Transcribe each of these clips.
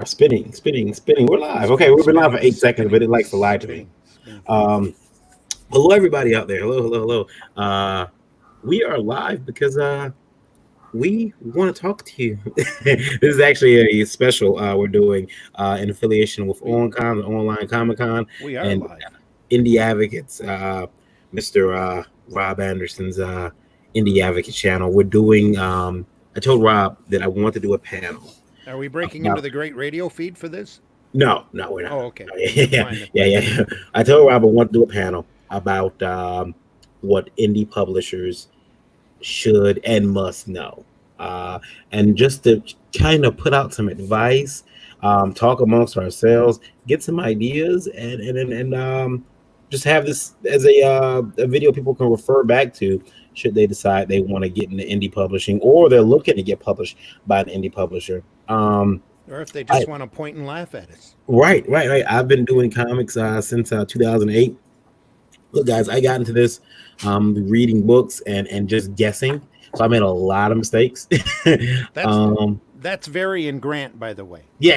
Spinning. We're live. Okay, we've been live for 8 seconds, but it likes to lie to me. Hello, everybody out there. Hello. We are live because we want to talk to you. This is actually a special we're doing in affiliation with ON-CONN, the Online Comic-Con, We are and live. Indie Advocates, Mr. Rob Anderson's Indie Advocate channel. We're doing. I told Rob that I want to do a panel. Are we breaking into the great radio feed for this? No, we're not. Oh, okay. Yeah. I told Rob I want to do a panel about what indie publishers should and must know, and just to kind of put out some advice, talk amongst ourselves, get some ideas, and just have this as a video people can refer back to should they decide they want to get into indie publishing or they're looking to get published by an indie publisher. Or if they just want to point and laugh at us. Right. I've been doing comics since 2008. Look, guys, I got into this reading books and just guessing. So I made a lot of mistakes. That's Varian Grant, by the way. Yeah.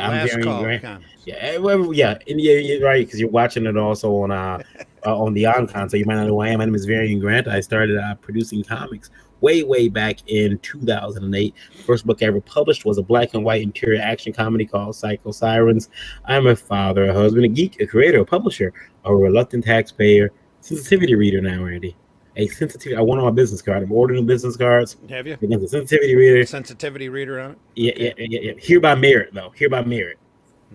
I'm Varian Grant. Comics. Yeah, you're right, because you're watching it also on the ON-CONN, so you might not know who I am. My name is Varian Grant. I started producing comics way back in 2008. First book I ever published was a black and white interior action comedy called Psycho Sirens. I'm a father, a husband, a geek, a creator, a publisher, a reluctant taxpayer, sensitivity reader now, Randy. A sensitivity. I want on my business card. I'm ordering business cards. Have you? Against a sensitivity reader. Sensitivity reader on it? Yeah. Hereby merit, though. Hereby merit.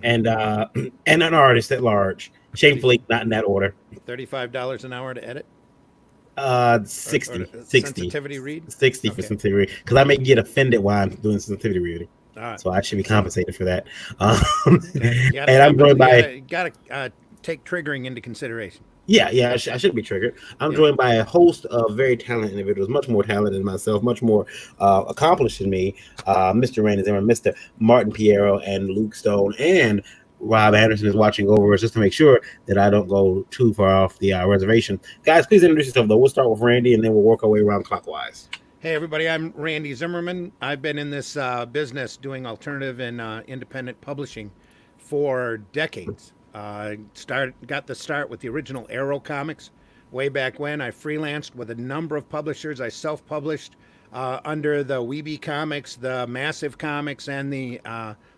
And an artist at large. Shamefully, not in that order. $35 an hour to edit? 60. Sensitivity read? 60 for sensitivity read. Because I may get offended while I'm doing sensitivity reading. Right. So I should be compensated for that. And I'm joined by... Got to take triggering into consideration. Yeah, I should be triggered. I'm joined by a host of very talented individuals, much more talented than myself, much more accomplished than me. Mr. Randy Zimmer, Mr. Martin Piero, and Luke Stone, and Rob Anderson is watching over us just to make sure that I don't go too far off the reservation. Guys, please introduce yourself, though. We'll start with Randy, and then we'll work our way around clockwise. Hey, everybody. I'm Randy Zimmerman. I've been in this business doing alternative and independent publishing for decades. Got the start with the original Arrow comics way back when. I freelanced with a number of publishers. I self-published under the Weeby Comics, the Massive Comics, and the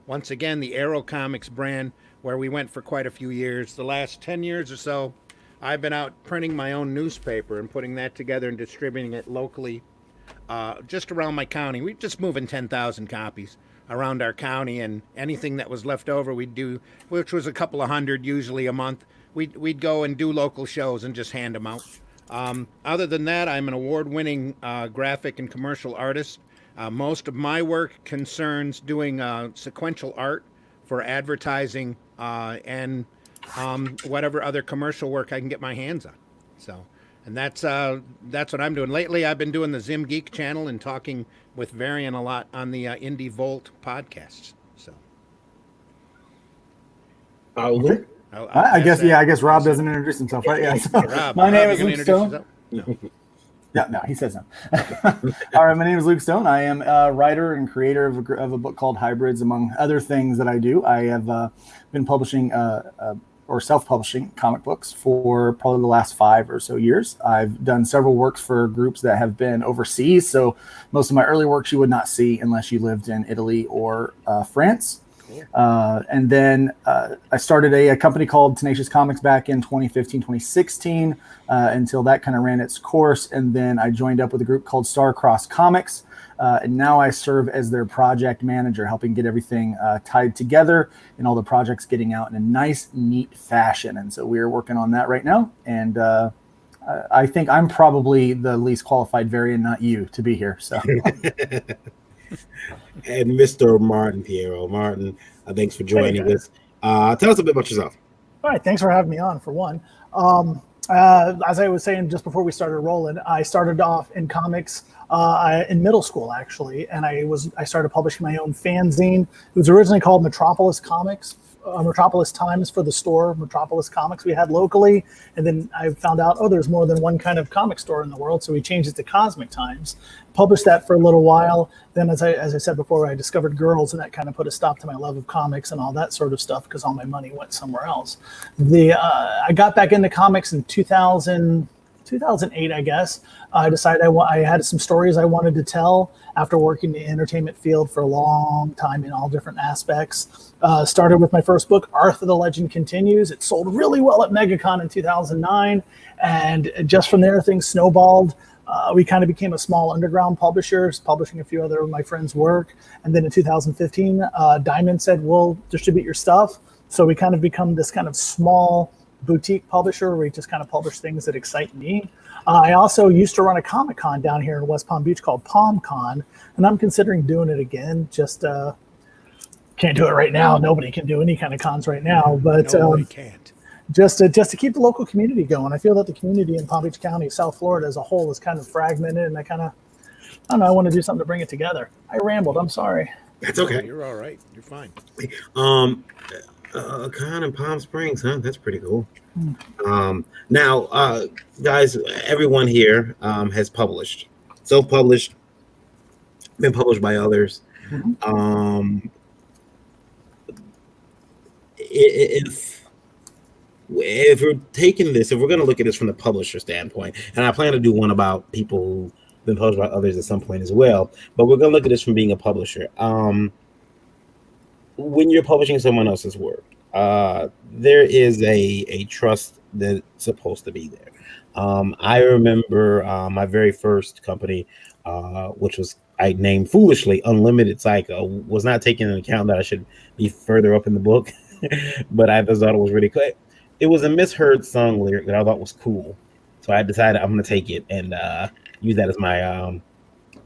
once again the Arrow Comics brand, where we went for quite a few years. The last 10 years or so, I've been out printing my own newspaper and putting that together and distributing it locally, just around my county. We're just moving 10,000 copies around our county, and anything that was left over we'd do, which was a couple of hundred usually a month. We'd go and do local shows and just hand them out. Other than that, I'm an award-winning graphic and commercial artist. Most of my work concerns doing sequential art for advertising and whatever other commercial work I can get my hands on. So, and that's what I'm doing. Lately, I've been doing the Zim Geek channel and talking with Varian a lot on the Indie Volt podcasts. So, I guess Rob doesn't introduce himself, right? Yeah. So, Rob, my name is Luke Stone. No. No, he says no. All right, my name is Luke Stone. I am a writer and creator of a book called Hybrids, among other things that I do. I have been publishing or self-publishing comic books for probably the last 5 or so years. I've done several works for groups that have been overseas, so most of my early works you would not see unless you lived in Italy or France. And then I started a company called Tenacious Comics back in 2015, 2016, until that kind of ran its course. And then I joined up with a group called Starcross Comics. And now I serve as their project manager, helping get everything tied together and all the projects getting out in a nice, neat fashion. And so we're working on that right now. And I think I'm probably the least qualified variant, not you, to be here. So. And Mr. Martin Piero. Martin, thanks for joining us. Tell us a bit about yourself. All right, thanks for having me on, for one. As I was saying just before we started rolling, I started off in comics in middle school, actually, and I started publishing my own fanzine. It was originally called Metropolis Comics, Metropolis Times for the store, Metropolis Comics we had locally. And then I found out, there's more than one kind of comic store in the world. So we changed it to Cosmic Times, published that for a little while. Then, as I said before, I discovered girls, and that kind of put a stop to my love of comics and all that sort of stuff because all my money went somewhere else. I got back into comics in 2008, I guess. I decided I had some stories I wanted to tell after working in the entertainment field for a long time in all different aspects. Started with my first book, Arthur the Legend Continues. It sold really well at MegaCon in 2009. And just from there, things snowballed. We kind of became a small underground publisher, publishing a few other of my friends' work. And then in 2015, Diamond said, we'll distribute your stuff. So we kind of become this kind of small boutique publisher where we just kind of publish things that excite me. I also used to run a Comic-Con down here in West Palm Beach called PalmCon, and I'm considering doing it again. Just can't do it right now. Nobody can do any kind of cons right now, but No, we can't. just to keep the local community going. I feel that the community in Palm Beach County, South Florida as a whole, is kind of fragmented, and I don't know, I want to do something to bring it together. I rambled. I'm sorry. That's okay. You're all right. You're fine. Con in Palm Springs, huh? That's pretty cool. Now, guys, everyone here has published, self-published, been published by others. If we're taking this, if we're going to look at this from the publisher standpoint, and I plan to do one about people who've been published by others at some point as well, but we're going to look at this from being a publisher. When you're publishing someone else's work, there is a trust that's supposed to be there. I remember my very first company, which was I named foolishly Unlimited Psycho, was not taking into account that I should be further up in the book, but I just thought it was really cool. It was a misheard song lyric that I thought was cool, so I decided I'm going to take it and use that as my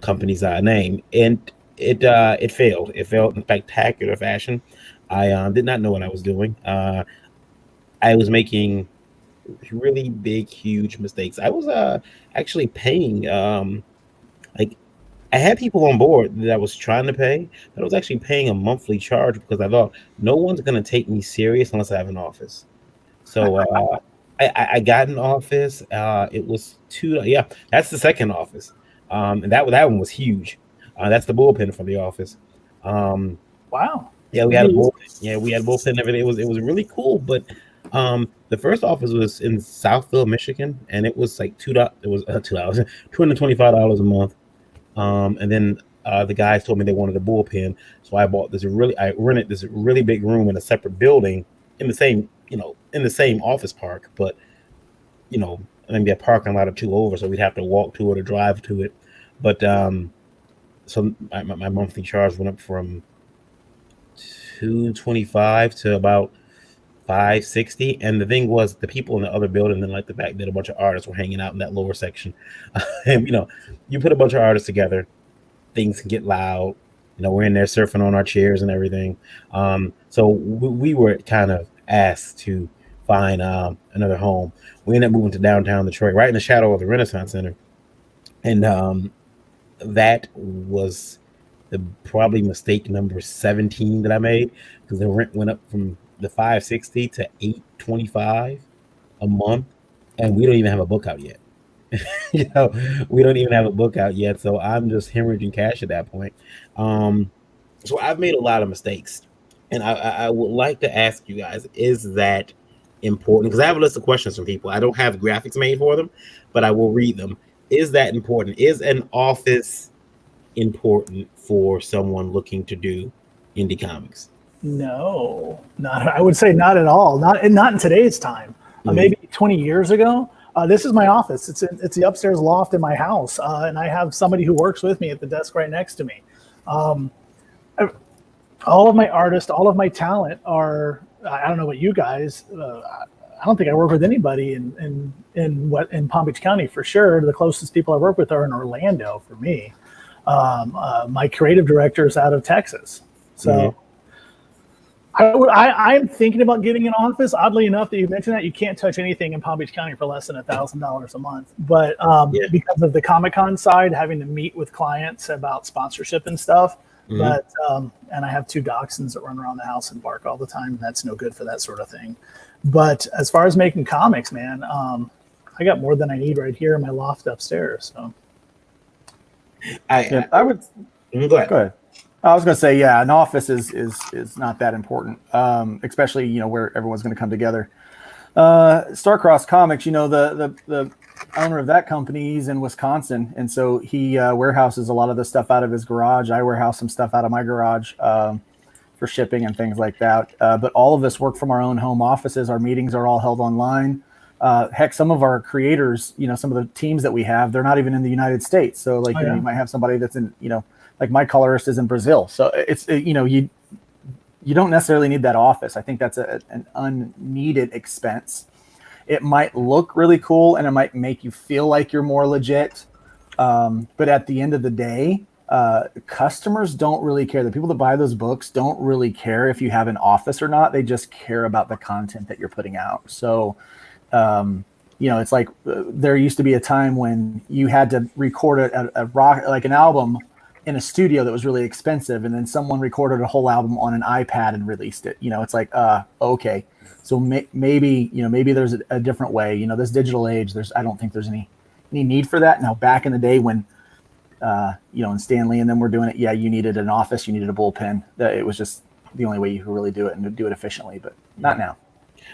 company's name, and it failed. It failed in spectacular fashion. I did not know what I was doing. I was making really big, huge mistakes. I was actually paying I had people on board that I was trying to pay, but I was actually paying a monthly charge because I thought no one's going to take me serious unless I have an office. So I got an office. It was that's the second office. And that one was huge. That's the bullpen for the office. Wow. Yeah, we had a bullpen. Yeah, we had a bullpen and everything. It was really cool. But the first office was in Southville, Michigan, and it was like $225 a month. And then the guys told me they wanted a bullpen, so I rented this really big room in a separate building in the same office park, but maybe a parking lot or two over, so we'd have to walk to it or drive to it. But so my monthly charge went up from $225 to about $560. And the thing was, the people in the other building didn't like the fact that a bunch of artists were hanging out in that lower section. And you put a bunch of artists together, things can get loud. We're in there surfing on our chairs and everything. So we were kind of asked to find another home. We ended up moving to downtown Detroit, right in the shadow of the Renaissance Center. And that was probably mistake number 17 that I made, because the rent went up from the $560 to $825 a month, and we don't even have a book out yet. We don't even have a book out yet, so I'm just hemorrhaging cash at that point. So I've made a lot of mistakes, and I would like to ask you guys, is that important? Because I have a list of questions from people. I don't have graphics made for them, but I will read them. Is that important? Is an office important for someone looking to do indie comics? No, not. I would say not at all. Not in today's time. Maybe 20 years ago. This is my office. It's the upstairs loft in my house, and I have somebody who works with me at the desk right next to me. All of my artists, all of my talent are. I don't know what you guys. I don't think I work with anybody in Palm Beach County for sure. The closest people I work with are in Orlando for me. My creative director is out of Texas, so. I'm thinking about getting an office. Oddly enough, that you mentioned that, you can't touch anything in Palm Beach County for less than $1,000 a month. But because of the Comic-Con side, having to meet with clients about sponsorship and stuff, Mhm. But and I have 2 dachshunds that run around the house and bark all the time. And that's no good for that sort of thing. But as far as making comics, man, I got more than I need right here in my loft upstairs. So Yeah, I, I would go ahead. go ahead. I was going to say, yeah, an office is not that important, especially where everyone's going to come together. Starcross Comics, the owner of that company, he's in Wisconsin, and so he warehouses a lot of the stuff out of his garage. I warehouse some stuff out of my garage for shipping and things like that. But all of us work from our own home offices. Our meetings are all held online. Heck, some of our creators, some of the teams that we have, they're not even in the United States. So, like, Oh, you yeah. might have somebody that's in, like my colorist is in Brazil. So you don't necessarily need that office. I think that's an unneeded expense. It might look really cool and it might make you feel like you're more legit. But at the end of the day, customers don't really care. The people that buy those books don't really care if you have an office or not. They just care about the content that you're putting out. So, it's like there used to be a time when you had to record a rock, like an album in a studio that was really expensive, and then someone recorded a whole album on an iPad and released it. It's like, okay. So maybe there's a different way. This digital age, I don't think there's any need for that. Now, back in the day when, and Stanley and them were doing it, yeah, you needed an office, you needed a bullpen. It was just the only way you could really do it and do it efficiently, but not now.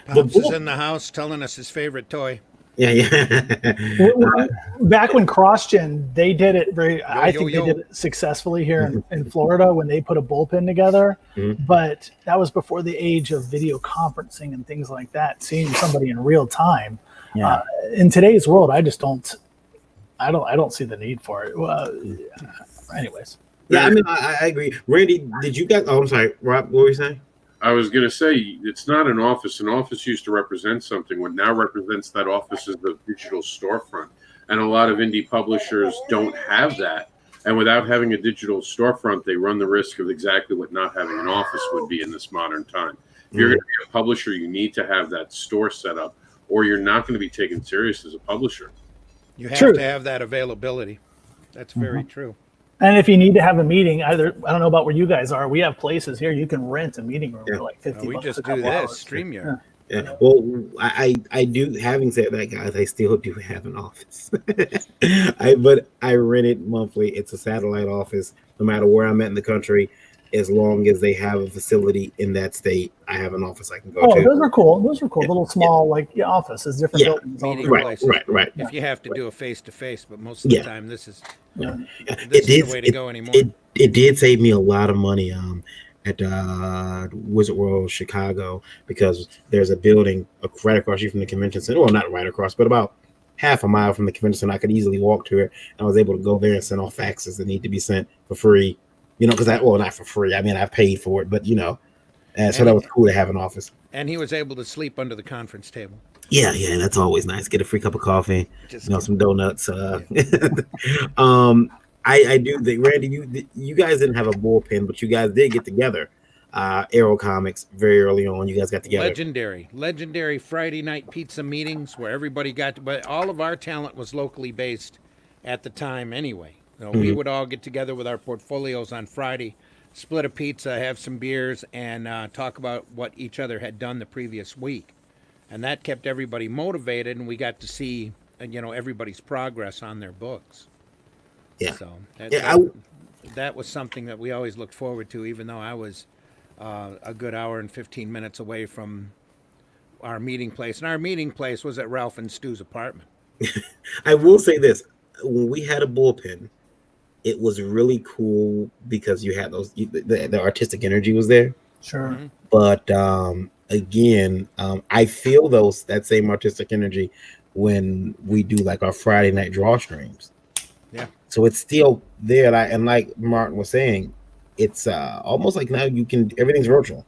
Pops is in the house telling us his favorite toy. Yeah, yeah. back when CrossGen, they did it I think yo. they did it successfully here in Florida when they put a bullpen together. Mhm. But that was before the age of video conferencing and things like that, seeing somebody in real time. Yeah. In today's world, I don't see the need for it. Anyways. Yeah, I mean, I agree. Randy, did you guys? Oh, I'm sorry, Rob. What were you saying? I was going to say, it's not an office. An office used to represent something. What now represents that office is the digital storefront. And a lot of indie publishers don't have that. And without having a digital storefront, they run the risk of exactly what not having an office would be in this modern time. If you're going to be a publisher, you need to have that store set up, or you're not going to be taken serious as a publisher. You have True. to have that availability. That's very true. And if you need to have a meeting, I don't know about where you guys are. We have places here you can rent a meting room for like 50 We bucks just a do couple this, hours. StreamYard. Yeah. Well, I do. Having said that, guys, I still do have an office. But I rent it monthly. It's a satellite office. No matter where I'm at in the country, as long as they have a facility in that state, I have an office I can go Oh, to. those are cool. Those are cool. Little small offices, different Yeah. buildings. all Meeting over. Right. If you have to do a face-to-face, but most of the Yeah. time, this is It did. the way to go anymore. It did save me a lot of money. At Wizard World Chicago, because there's a building right across you from the convention center. Well, not right across, but about half a mile from the convention center. I could easily walk to it. And I was able to go there and send off faxes that need to be sent for free. Because not for free. I mean, I paid for it, but and so that was cool to have an office. And he was able to sleep under the conference table. Yeah, that's always nice. Get a free cup of coffee, Just some donuts. I do think, Randy, you guys didn't have a bullpen, but you guys did get together. Arrow Comics very early on. You guys got together. legendary Friday night pizza meetings where everybody but all of our talent was locally based at the time anyway. We would all get together with our portfolios on Friday, split a pizza, have some beers, and talk about what each other had done the previous week. And that kept everybody motivated, and we got to see, everybody's progress on their books. Yeah. So that was something that we always looked forward to, even though I was a good hour and 15 minutes away from our meeting place. And our meeting place was at Ralph and Stu's apartment. I will say this. When we had a bullpen, it was really cool because you had the artistic energy was there. Sure. But again, I feel that same artistic energy when we do like our Friday night draw streams. Yeah. So it's still there, and like Martin was saying, it's almost like now everything's virtual.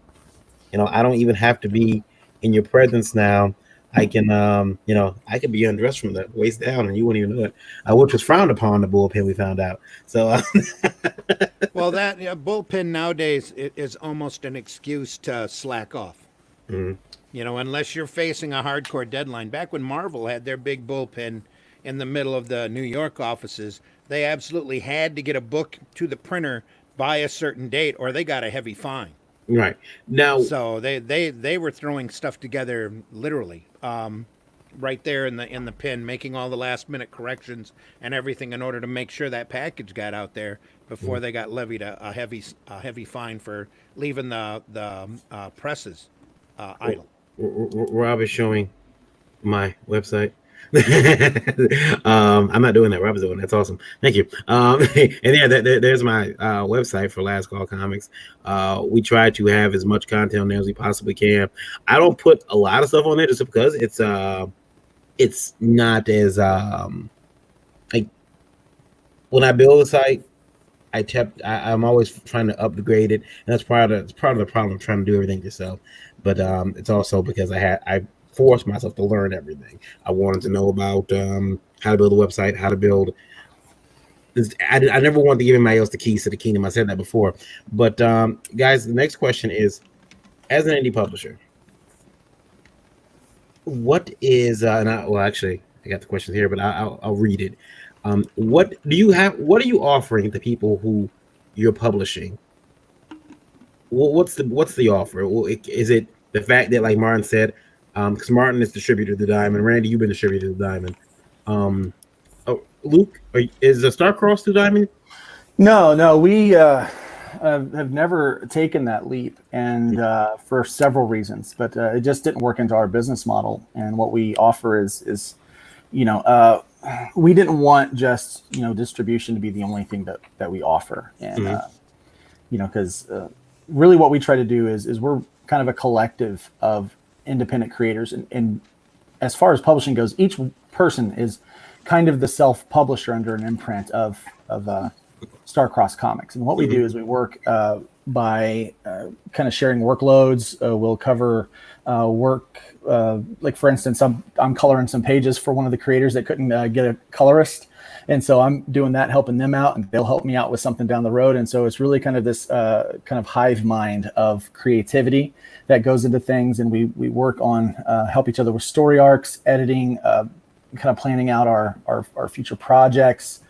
I don't even have to be in your presence now. I can, I could be undressed from the waist down, and you wouldn't even know it. Which was frowned upon in the bullpen. We found out. So, well, that bullpen nowadays is almost an excuse to slack off. Mm-hmm. Unless you're facing a hardcore deadline. Back when Marvel had their big bullpen in the middle of the New York offices, they absolutely had to get a book to the printer by a certain date or they got a heavy fine. Right. Now, So they were throwing stuff together literally, right there in the pin, making all the last minute corrections and everything in order to make sure that package got out there before they got levied a heavy fine for leaving the presses idle. Rob is showing my website. I'm not doing that. Rob's doing that's awesome. Thank you. And yeah, there's my website for Last Call Comics. We try to have as much content on there as we possibly can. I don't put a lot of stuff on there just because it's not as like when I build a site, I'm always trying to upgrade it, and that's part of the problem. Trying to do everything yourself, but it's also because I forced myself to learn everything. I wanted to know about how to build a website, how to build. I never wanted to give anybody else the keys to the kingdom. I said that before, but guys, the next question is: as an indie publisher, what is actually, I got the question here, but I'll read it. What do you have? What are you offering the people who you're publishing? What's the offer? Is it the fact that, like Martin said, because Martin is distributor to Diamond, Randy, you've been distributor to Diamond. Luke, is the Starcross to Diamond? No, we have never taken that leap, and for several reasons, but it just didn't work into our business model. And what we offer is we didn't want just distribution to be the only thing that we offer, and because really what we try to do is we're kind of a collective of independent creators, and as far as publishing goes, each person is kind of the self-publisher under an imprint of Starcross Comics. And what we do is we work by kind of sharing workloads. We'll cover work, like for instance, I'm coloring some pages for one of the creators that couldn't get a colorist. And so I'm doing that, helping them out, and they'll help me out with something down the road. And so it's really kind of this kind of hive mind of creativity that goes into things. And we work on help each other with story arcs, editing, kind of planning out our future projects,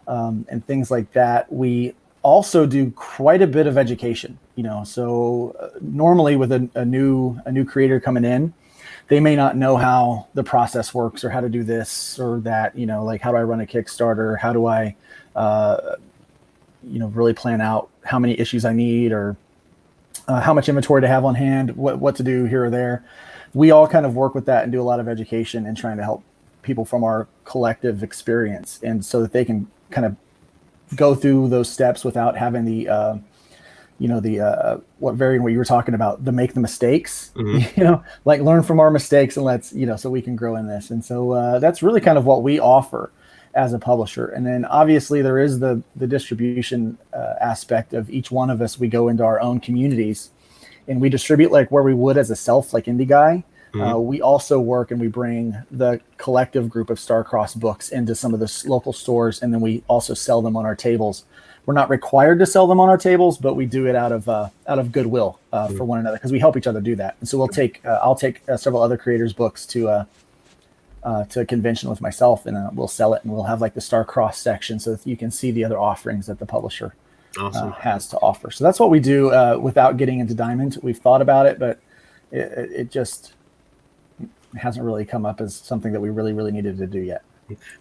and things like that. We also do quite a bit of education, so normally with a new creator coming in, they may not know how the process works or how to do this or that, like how do I run a Kickstarter? How do I, really plan out how many issues I need or how much inventory to have on hand, what to do here or there. We all kind of work with that and do a lot of education and trying to help people from our collective experience, and so that they can kind of go through those steps without having the what you were talking about, the make the mistakes, like learn from our mistakes and let's, so we can grow in this. And so that's really kind of what we offer as a publisher. And then obviously there is the distribution aspect of each one of us. We go into our own communities and we distribute like where we would as a like indie guy. We also work and we bring the collective group of Starcross books into some of the local stores, and then we also sell them on our tables. We're not required to sell them on our tables, but we do it out of goodwill for one another, because we help each other do that. And so I'll take several other creators' books to a convention with myself, and we'll sell it, and we'll have like the Starcross section so that you can see the other offerings that the publisher has to offer. So that's what we do without getting into Diamond. We've thought about it, but it just hasn't really come up as something that we really, really needed to do yet.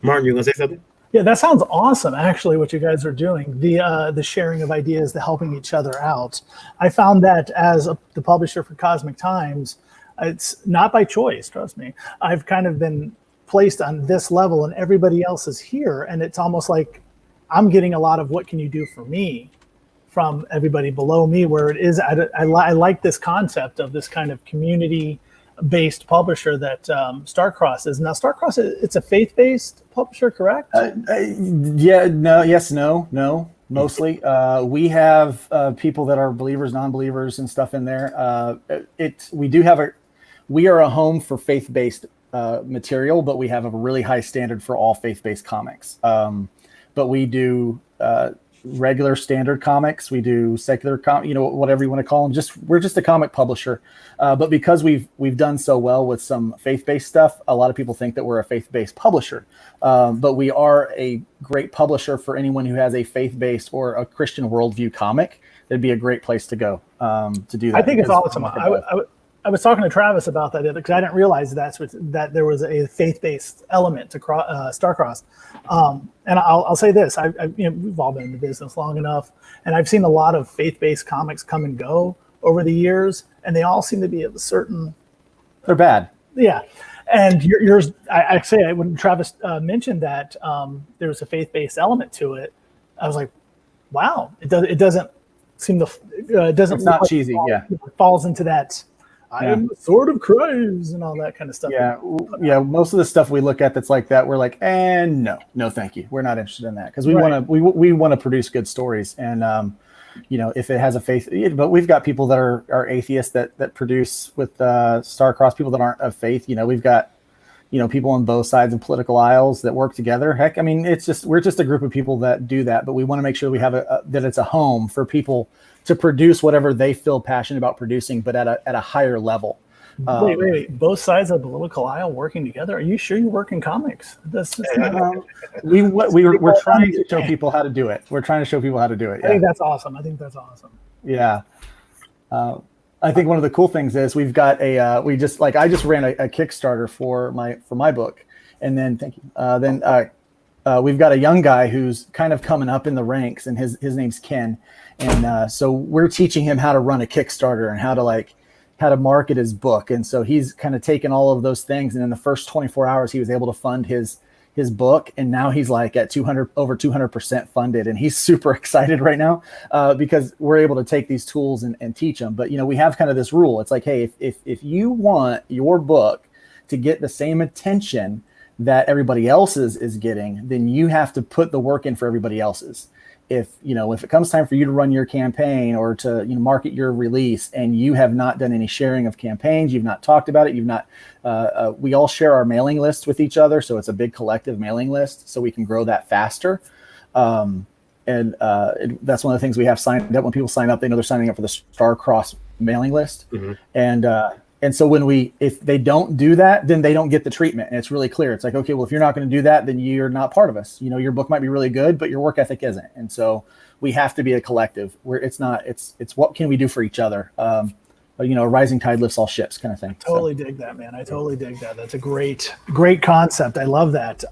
Martin, you want to say something? Yeah, that sounds awesome, actually, what you guys are doing, the sharing of ideas, the helping each other out. I found that as the publisher for Cosmic Times, it's not by choice, trust me. I've kind of been placed on this level and everybody else is here, and it's almost like I'm getting a lot of what can you do for me from everybody below me, where it is, I like this concept of this kind of community-based publisher that Starcross is. Now, Starcross, it's a faith-based publisher, correct? No, mostly. We have people that are believers, non-believers, and stuff in there. We are a home for faith-based material, but we have a really high standard for all faith-based comics. But we do regular standard comics. We do secular whatever you want to call them. We're just a comic publisher. But because we've done so well with some faith-based stuff, a lot of people think that we're a faith-based publisher. But we are a great publisher for anyone who has a faith-based or a Christian worldview comic. That'd be a great place to go to do that. I think it's awesome. I was talking to Travis about that because I didn't realize that there was a faith-based element to Starcross. And I'll say this: we've all been in the business long enough, and I've seen a lot of faith-based comics come and go over the years, and they all seem to be of a certain. They're bad. Yeah, and yours. I say when Travis mentioned that there was a faith-based element to it, I was like, wow, it doesn't seem to. It doesn't. It's not cheesy. It falls into that. I am the sword of Christ and all that kind of stuff. Yeah. Most of the stuff we look at that's like that, we're like, no, thank you. We're not interested in that because we want to produce good stories. And if it has a faith, but we've got people that are atheists that produce with Starcross, people that aren't of faith. We've got people on both sides of political aisles that work together. Heck, I mean, we're just a group of people that do that, but we want to make sure we have that it's a home for people to produce whatever they feel passionate about producing, but at a higher level. Wait. Both sides of the political aisle working together? Are you sure you work in comics? That's just we're trying to show people how to do it. We're trying to show people how to do it. I think that's awesome. Yeah. I think one of the cool things is we've got I just ran a Kickstarter for my book. And then, thank you. We've got a young guy who's kind of coming up in the ranks, and his name's Ken. And so we're teaching him how to run a Kickstarter and how to market his book. And so he's kind of taken all of those things. And in the first 24 hours, he was able to fund his book. And now he's like at over 200% funded. And he's super excited right now because we're able to take these tools and teach them. But, we have kind of this rule. It's like, hey, if you want your book to get the same attention that everybody else's is getting, then you have to put the work in for everybody else's. If it comes time for you to run your campaign or to market your release and you have not done any sharing of campaigns, you've not talked about it, you've not, we all share our mailing list with each other. So it's a big collective mailing list so we can grow that faster. And that's one of the things we have signed up. When people sign up, they know they're signing up for the Starcross mailing list. Mm-hmm. And so if they don't do that, then they don't get the treatment. And it's really clear. It's like, okay, well, if you're not going to do that, then you're not part of us. Your book might be really good, but your work ethic isn't. And so we have to be a collective where it's what can we do for each other? But a rising tide lifts all ships kind of thing. Totally dig that, man. I totally dig that. That's a great concept. I love that.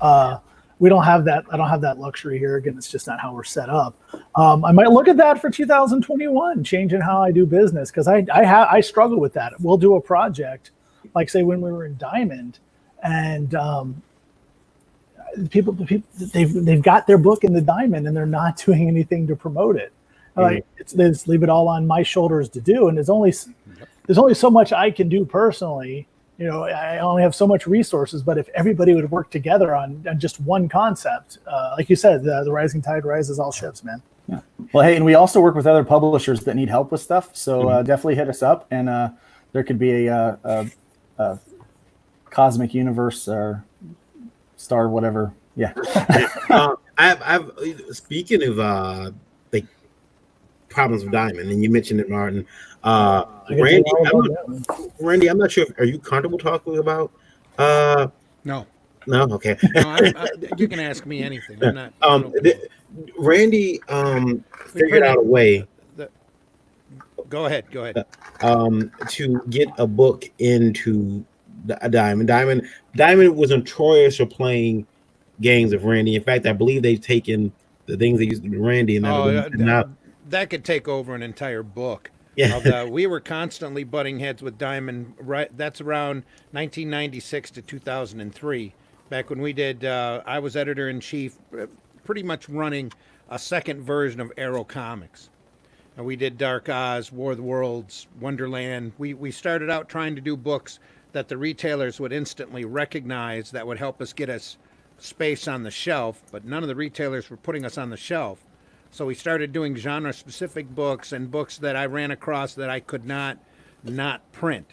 We don't have that. I don't have that luxury here. Again, it's just not how we're set up. I might look at that for 2021, changing how I do business, because I struggle with that. We'll do a project, like say when we were in Diamond, and people they've got their book in the Diamond and they're not doing anything to promote it. Like they just leave it all on my shoulders to do, and there's only so much I can do personally. I only have so much resources, but if everybody would work together on just one concept, like you said, the rising tide rises all ships, man. Yeah. Well, hey, and we also work with other publishers that need help with stuff. So definitely hit us up, and there could be a Cosmic Universe or Star, whatever. Yeah. I've speaking of like problems with Diamond, and you mentioned it, Martin. Randy, I'm not sure. Are you comfortable talking about? No. Okay. No, you can ask me anything. I'm not. Randy figured out a way. Go ahead. To get a book into Diamond. Diamond was notorious for playing games of Randy. In fact, I believe they've taken the things they used to be Randy and that could take over an entire book. Yeah. We were constantly butting heads with Diamond. Right, that's around 1996 to 2003. Back when we did, I was editor-in-chief, pretty much running a second version of Arrow Comics. And we did Dark Oz, War of the Worlds, Wonderland. We started out trying to do books that the retailers would instantly recognize that would help us get us space on the shelf, but none of the retailers were putting us on the shelf. So we started doing genre-specific books and books that I ran across that I could not print.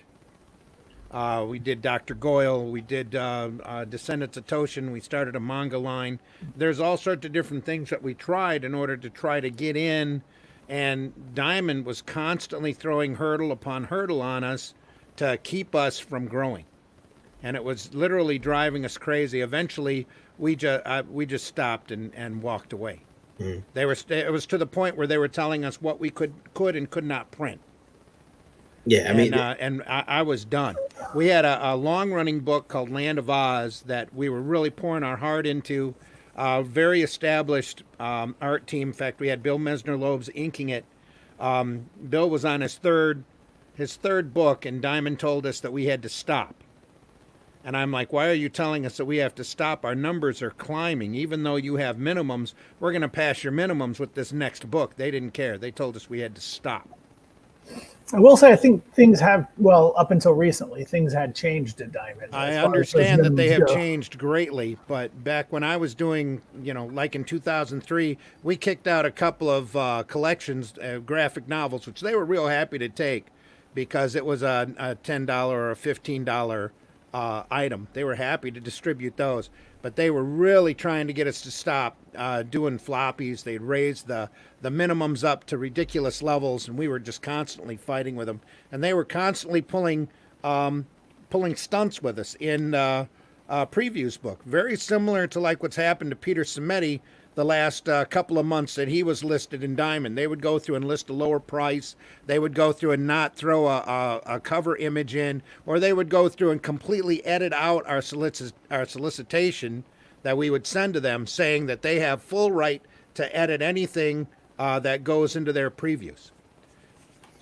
We did Dr. Goyle. We did Descendants of Toshin. We started a manga line. There's all sorts of different things that we tried in order to try to get in. And Diamond was constantly throwing hurdle upon hurdle on us to keep us from growing. And it was literally driving us crazy. Eventually, we just stopped and walked away. It was to the point where they were telling us what we could and could not print. Yeah, I mean, And I was done. We had a long running book called Land of Oz that we were really pouring our heart into. Very established art team. In fact, we had Bill Mesner-Loebs inking it. Bill was on his third book, and Diamond told us that we had to stop. And I'm like, why are you telling us that we have to stop? Our numbers are climbing. Even though you have minimums, we're going to pass your minimums with this next book. They didn't care. They told us we had to stop. I will say, I think things have, well, up until recently, things had changed at Diamond. I as far as understand those that they have minimums go. changed greatly, but back when I was doing, like in 2003, we kicked out a couple of collections, graphic novels, which they were real happy to take because it was a $10 or a $15 item. They were happy to distribute those, but they were really trying to get us to stop doing floppies. They'd raised the minimums up to ridiculous levels, and we were just constantly fighting with them. And they were constantly pulling stunts with us in previews book, very similar to like what's happened to Peter Cimeti the last couple of months that he was listed in Diamond. They would go through and list a lower price. They would go through and not throw a cover image in, or they would go through and completely edit out our solicitation that we would send to them, saying that they have full right to edit anything that goes into their previews.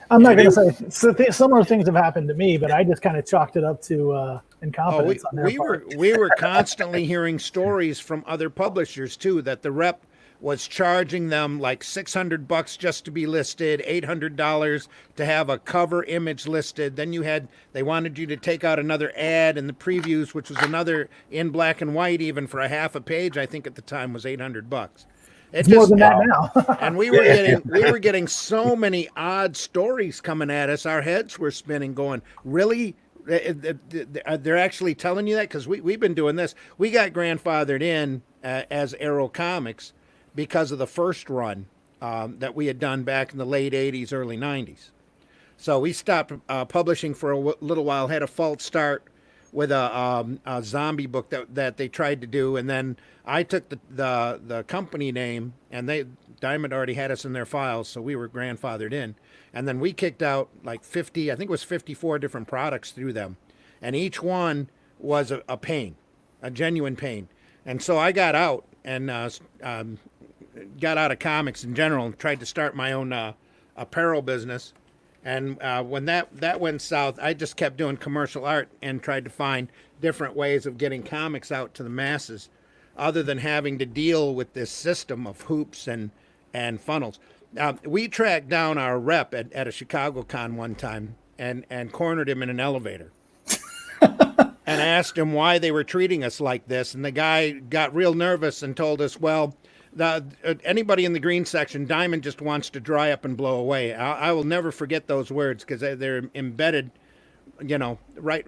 I'm not going to say similar things have happened to me, but I just kind of chalked it up to incompetence on their part. We were constantly hearing stories from other publishers too that the rep was charging them like $600 just to be listed, $800 to have a cover image listed. Then they wanted you to take out another ad in the previews, which was another in black and white, even for a half a page. I think at the time was $800. It's more than that now. And we were getting so many odd stories coming at us. Our heads were spinning, going, really? They're actually telling you that? Because we've been doing this. We got grandfathered in as Arrow Comics because of the first run that we had done back in the late 80s, early 90s. So we stopped publishing for a little while, had a false start with a zombie book that they tried to do, and then I took the company name, and Diamond already had us in their files, so we were grandfathered in. And then we kicked out like 50, I think it was 54 different products through them. And each one was a pain, a genuine pain. And so I got out and got out of comics in general and tried to start my own apparel business. And when that went south, I just kept doing commercial art and tried to find different ways of getting comics out to the masses other than having to deal with this system of hoops and funnels. We tracked down our rep at a Chicago con one time and cornered him in an elevator and asked him why they were treating us like this. And the guy got real nervous and told us, well, anybody in the green section, Diamond just wants to dry up and blow away. I will never forget those words because they're embedded, right.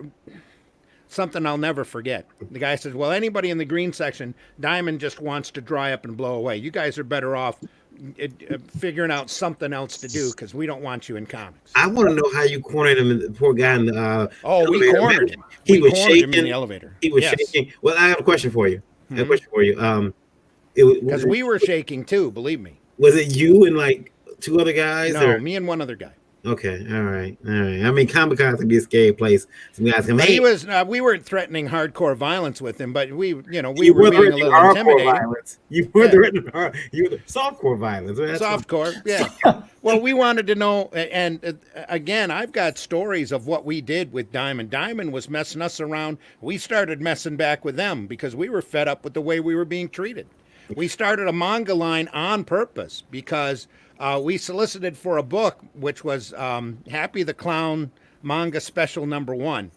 Something I'll never forget. The guy says, well, anybody in the green section, Diamond just wants to dry up and blow away. You guys are better off figuring out something else to do because we don't want you in comics. I want to know how you cornered him, the poor guy in the we cornered him. He was cornered shaking him in the elevator. He was shaking. Well, I have a question for you. Because we were shaking too, believe me. Was it you and like two other guys? No, me and one other guy. Okay, all right. I mean, Comic-Con can be a scary place. Some guys come, hey. We weren't threatening hardcore violence with him, but we were being a little intimidating. Violence. You were threatening softcore violence. Softcore, yeah. Well, we wanted to know, and again, I've got stories of what we did with Diamond. Diamond was messing us around. We started messing back with them because we were fed up with the way we were being treated. We started a manga line on purpose because we solicited for a book, which was Happy the Clown manga special #1.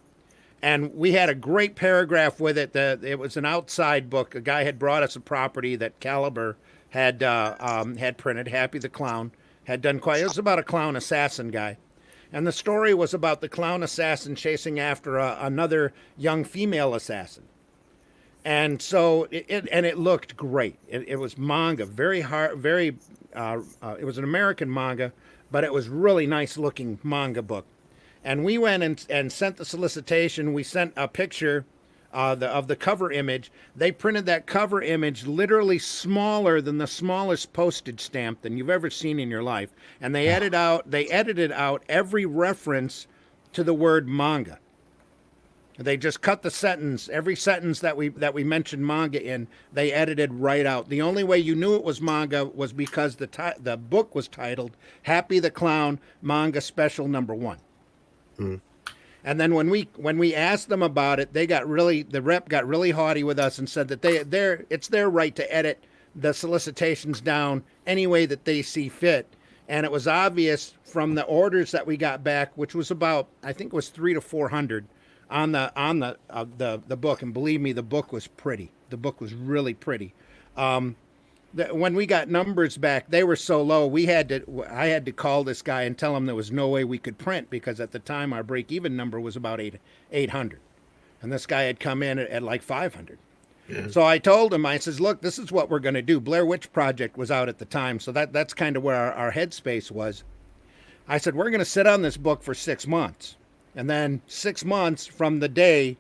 And we had a great paragraph with it. It was an outside book. A guy had brought us a property that Caliber had printed, Happy the Clown, had done quite, it was about a clown assassin guy. And the story was about the clown assassin chasing after another young female assassin. And so it looked great. It was manga, very hard, very. It was an American manga, but it was really nice looking manga book. And we went and sent the solicitation. We sent a picture of the cover image. They printed that cover image literally smaller than the smallest postage stamp than you've ever seen in your life. And they edited out every reference to the word manga. They just cut the sentence, every sentence that we mentioned manga in, they edited right out. The only way you knew it was manga was because the book was titled Happy the Clown Manga Special Number 1. Mm. And then when we asked them about it, the rep got really haughty with us and said that it's their right to edit the solicitations down any way that they see fit. And it was obvious from the orders that we got back, which was about, I think it was 300 to 400 on the book. And believe me, the book was pretty. The book was really pretty. When we got numbers back, they were so low. I had to call this guy and tell him there was no way we could print, because at the time our break-even number was about 800, and this guy had come in at like 500. Yeah. So I told him, I says, look, this is what we're going to do. Blair Witch Project was out at the time, so that's kind of where our headspace was. I said, we're going to sit on this book for 6 months, and then 6 months from the day,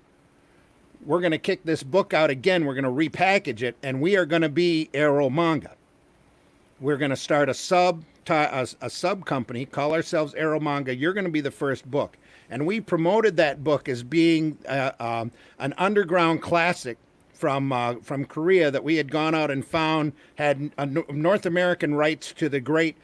we're going to kick this book out again. We're going to repackage it, and we are going to be Arrow Manga. We're going to start a sub company, call ourselves Arrow Manga. You're going to be the first book. And we promoted that book as being an underground classic from Korea that we had gone out and found, had North American rights to the great,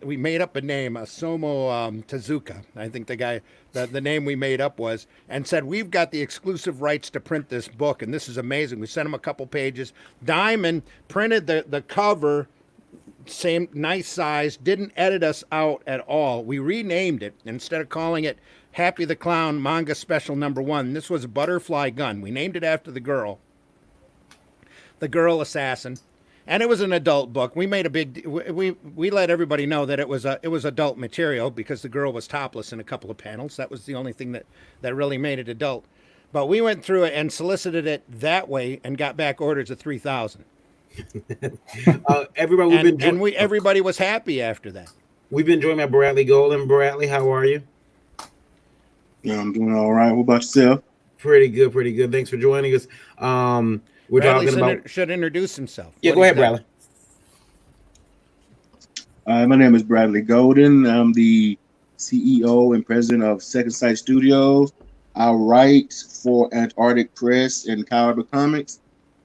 we made up a name, Somo Tezuka, I think the guy, the name we made up was, and said, we've got the exclusive rights to print this book, and this is amazing. We sent him a couple pages. Diamond printed the cover, same nice size, didn't edit us out at all. We renamed it. Instead of calling it Happy the Clown Manga Special Number 1, this was Butterfly Gun. We named it after the girl assassin. And it was an adult book. We made a big, we let everybody know that it was adult material, because the girl was topless in a couple of panels. That was the only thing that really made it adult. But we went through it and solicited it that way and got back orders of 3,000. Everybody was happy after that. We've been joined by Bradley Golden. Bradley, how are you? Yeah, I'm doing all right. What about yourself? Pretty good. Thanks for joining us. We're Bradley talking about. Should introduce himself. Yeah, go ahead, Bradley. My name is Bradley Golden. I'm the CEO and president of Second Sight Studios. I write for Antarctic Press and Caliber Comics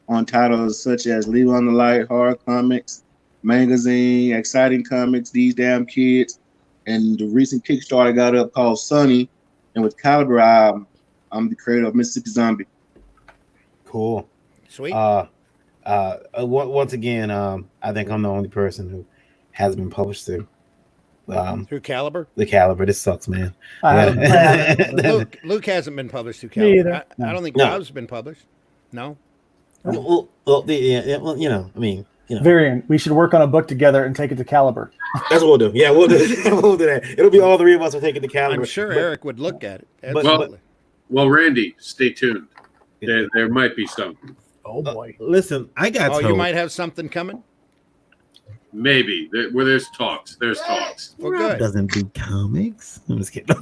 on titles such as Leave on the Light, Horror Comics, Magazine, Exciting Comics, These Damn Kids, and the recent Kickstarter I got up called Sunny. And with Caliber, I'm the creator of Mississippi Zombie. Cool. Sweet. Once again, I think I'm the only person who has been published through Caliber. The Caliber. This sucks, man. Luke hasn't been published through Caliber. Me either. I don't think Rob's been published. No. Well, you know, I mean, you know. Varian, we should work on a book together and take it to Caliber. That's what we'll do. Yeah, we'll do that. It'll be all three of us will take it to Caliber. I'm sure Eric would look at it. Absolutely. Well, Randy, stay tuned. There might be something. Oh boy! Listen, I got. Oh, you might have something coming. Maybe where there's talks. There's talks. Well, Rob good. doesn't do comics. I'm just kidding.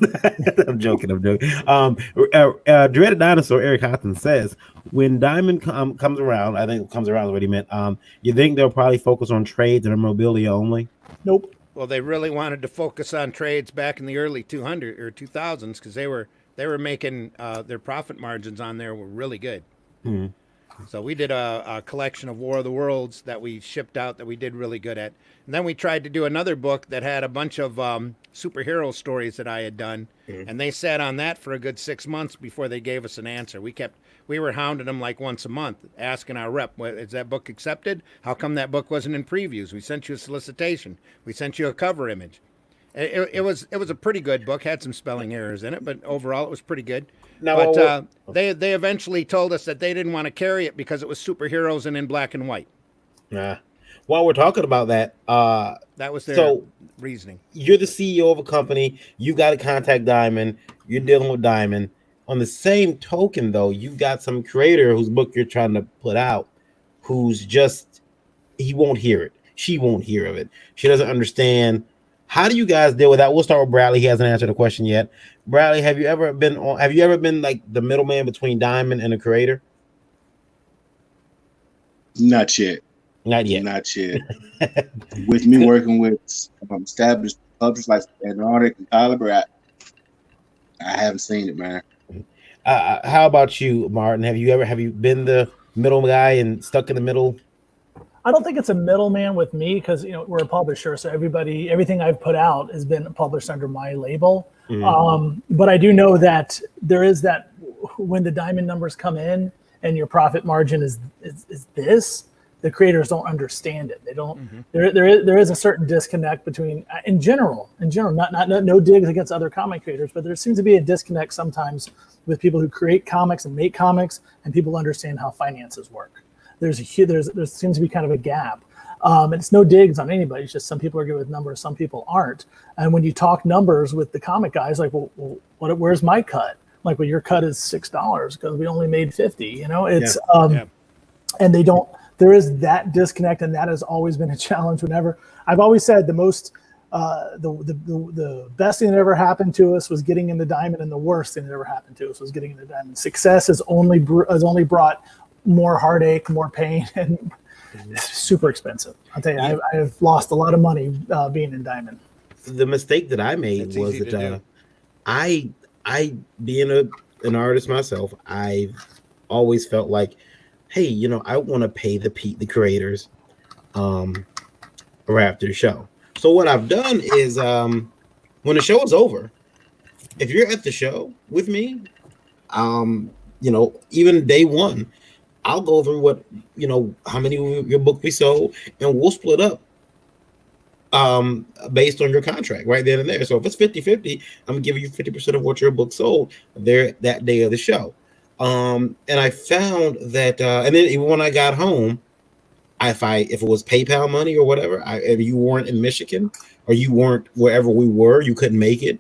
I'm joking. Dreaded Dinosaur Eric Houghton says, when Diamond comes around, I think comes around is what he meant. You think they'll probably focus on trades and memorabilia only? Nope. Well, they really wanted to focus on trades back in the early 200 or 2000s, because they were making their profit margins on there were really good. Mm-hmm. So we did a collection of War of the Worlds that we shipped out that we did really good at. And then we tried to do another book that had a bunch of superhero stories that I had done. Mm-hmm. And they sat on that for a good 6 months before they gave us an answer. We were hounding them like once a month, asking our rep, is that book accepted? How come that book wasn't in previews? We sent you a solicitation. We sent you a cover image. It was a pretty good book, had some spelling errors in it, but overall it was pretty good. But they eventually told us that they didn't want to carry it because it was superheroes and in black and white. Yeah. while we're talking about that, That was their so reasoning. you're the CEO of a company, you got to contact Diamond, you're dealing with Diamond. On the same token, though, you've got some creator whose book you're trying to put out, who's just, he won't hear it. She won't hear of it. She doesn't understand. How do you guys deal with that? We'll start with Bradley. He hasn't answered the question yet. Bradley, have you ever been like the middleman between Diamond and the creator? Not yet. Not yet. Not yet. With me working with established publishers like Antarctic and Caliber, I haven't seen it, man. How about you, Martin? Have you been the middle guy and stuck in the middle? I don't think it's a middleman with me because we're a publisher, so everything I've put out has been published under my label. But I do know that there is that when the Diamond numbers come in and your profit margin is this, the creators don't understand it. They don't. There is a certain disconnect between in general, not no digs against other comic creators, but there seems to be a disconnect sometimes with people who create comics and make comics and people understand how finances work. There seems to be kind of a gap. It's no digs on anybody. It's just some people are good with numbers, some people aren't. And when you talk numbers with the comic guys, like, well where's my cut? Like, well, your cut is $6 because we only made 50. It's and they don't. There is that disconnect, and that has always been a challenge. Whenever I've always said the best thing that ever happened to us was getting into Diamond, and the worst thing that ever happened to us was getting into Diamond. Success has only brought more heartache, more pain, and it's super expensive. I'll tell you, I've lost a lot of money being in Diamond. The mistake that I made was that I being an artist myself, I've always felt like, hey, I want to pay the creators right after the show. So what I've done is when the show is over, if you're at the show with me, even day one, I'll go through how many of your book we sold, and we'll split up based on your contract right then and there. So if it's 50-50, I'm gonna give you 50% of what your book sold there that day of the show. And I found that, and then even when I got home, if it was PayPal money or whatever, if you weren't in Michigan or you weren't wherever we were, you couldn't make it,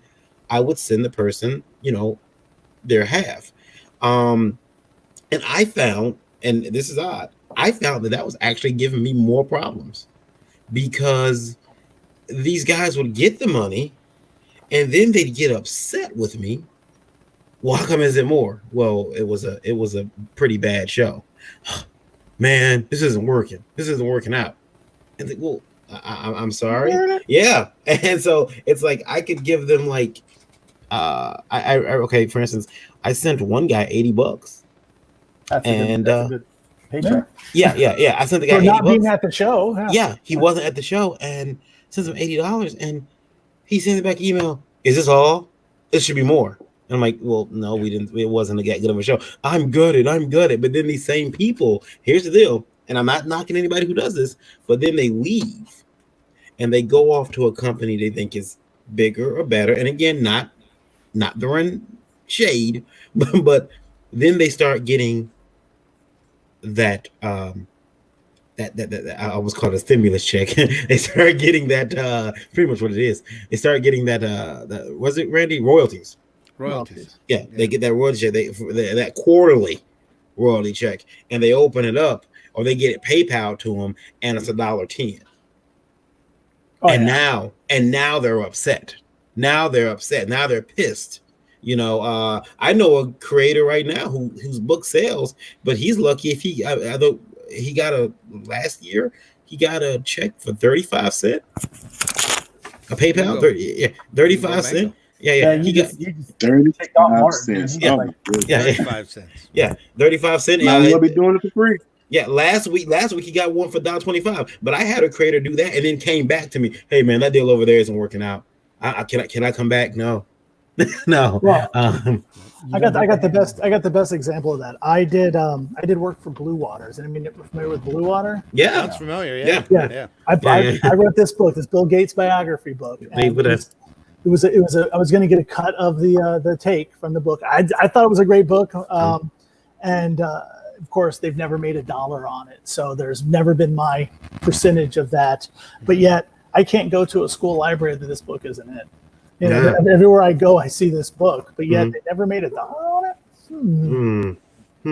I would send the person, their half. And I found, and this is odd, I found that was actually giving me more problems because these guys would get the money and then they'd get upset with me. Well, how come is it more? Well, it was a pretty bad show. Man, this isn't working. This isn't working out. And like, well, I'm sorry. Yeah. And so it's like I could give them like okay, for instance, I sent one guy $80. That's a good paycheck. Yeah. I sent the guy for not $80. being at the show. Yeah, he wasn't at the show and sent him $80, and he sends back email. Is this all? It should be more. And I'm like, well, no, we didn't. It wasn't a good of a show. I'm gutted. But then these same people, here's the deal, and I'm not knocking anybody who does this, but then they leave and they go off to a company they think is bigger or better. And again, not throwing shade, but then they start getting that that I almost call it a stimulus check. They start getting that pretty much what it is. They start getting that was it Randy royalties. Yeah, they get that royalty check. That quarterly royalty check, and they open it up, or they get it PayPal to them, and it's $1.10. Now they're upset. Now they're pissed. I know a creator right now whose book sells, but he's lucky if he got last year he got a check for 35 cents. A PayPal, 35 cents. Yeah. You just 35 cents. Yeah. 35 cents. Yeah, 35 cents. Now we'll be doing it for free. Yeah, last week he got one for $1.25. But I had a creator do that and then came back to me. Hey man, that deal over there isn't working out. Can I come back? No. No. Well, I got the best example of that. I did work for Blue Waters, and I mean, you're familiar with Blue Water? Yeah, that's familiar. Yeah. I wrote this book, this Bill Gates biography book. I was going to get a cut of the take from the book. I thought it was a great book, and of course, they've never made $1 on it. So there's never been my percentage of that. But yet I can't go to a school library that this book isn't in. You know, everywhere I go, I see this book, but yet they never made $1 on it.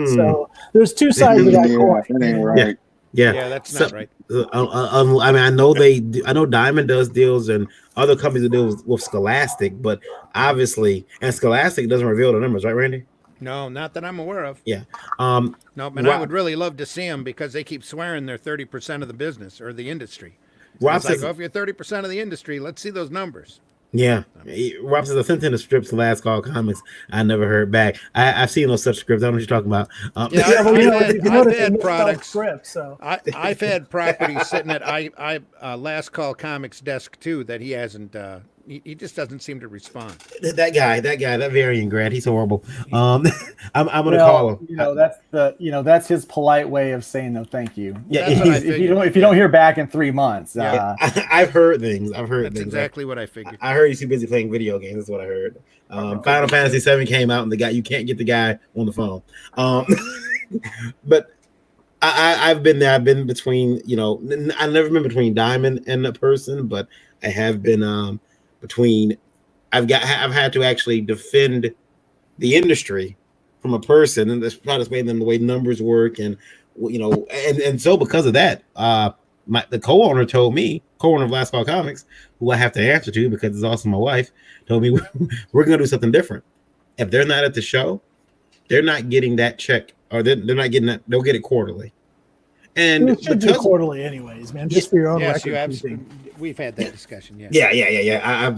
So there's two sides of that coin. That ain't right. Yeah, that's not right. I mean, I know I know Diamond does deals and other companies that deal with Scholastic, but obviously, and Scholastic doesn't reveal the numbers, right, Randy? No, not that I'm aware of. Yeah. No, but I would really love to see them because they keep swearing they're 30% of the business or the industry. So Rob it's like, says, if you're 30% of the industry, let's see those numbers. yeah. Rob says, I sent in the strips to Last Call Comics. I never heard back. I've seen those such scripts. I don't know what you're talking about. I've had products. Script, so. I've had properties sitting at Last Call Comics desk too that he hasn't. He just doesn't seem to respond. That guy, that variant grad, he's horrible. I'm gonna call him. That's his polite way of saying no, thank you. Yeah, if you don't hear back in 3 months. I've heard things. That's exactly what I figured. I heard he's too busy playing video games. That's what I heard. Final Fantasy VII came out, and you can't get the guy on the phone. But I've been there. I've been between. I've never been between Diamond and a person, but I have been between. I've had to actually defend the industry from a person, and that's try to explain them the way numbers work, and and so because of that, the co-owner told me, co-owner of Last Call Comics, who I have to answer to because it's also my wife, told me we're gonna do something different. If they're not at the show, they're not getting that check, or they're not getting that. They'll get it quarterly. And you should do quarterly anyways, man, just for your own record. We've had that discussion. Yeah. I've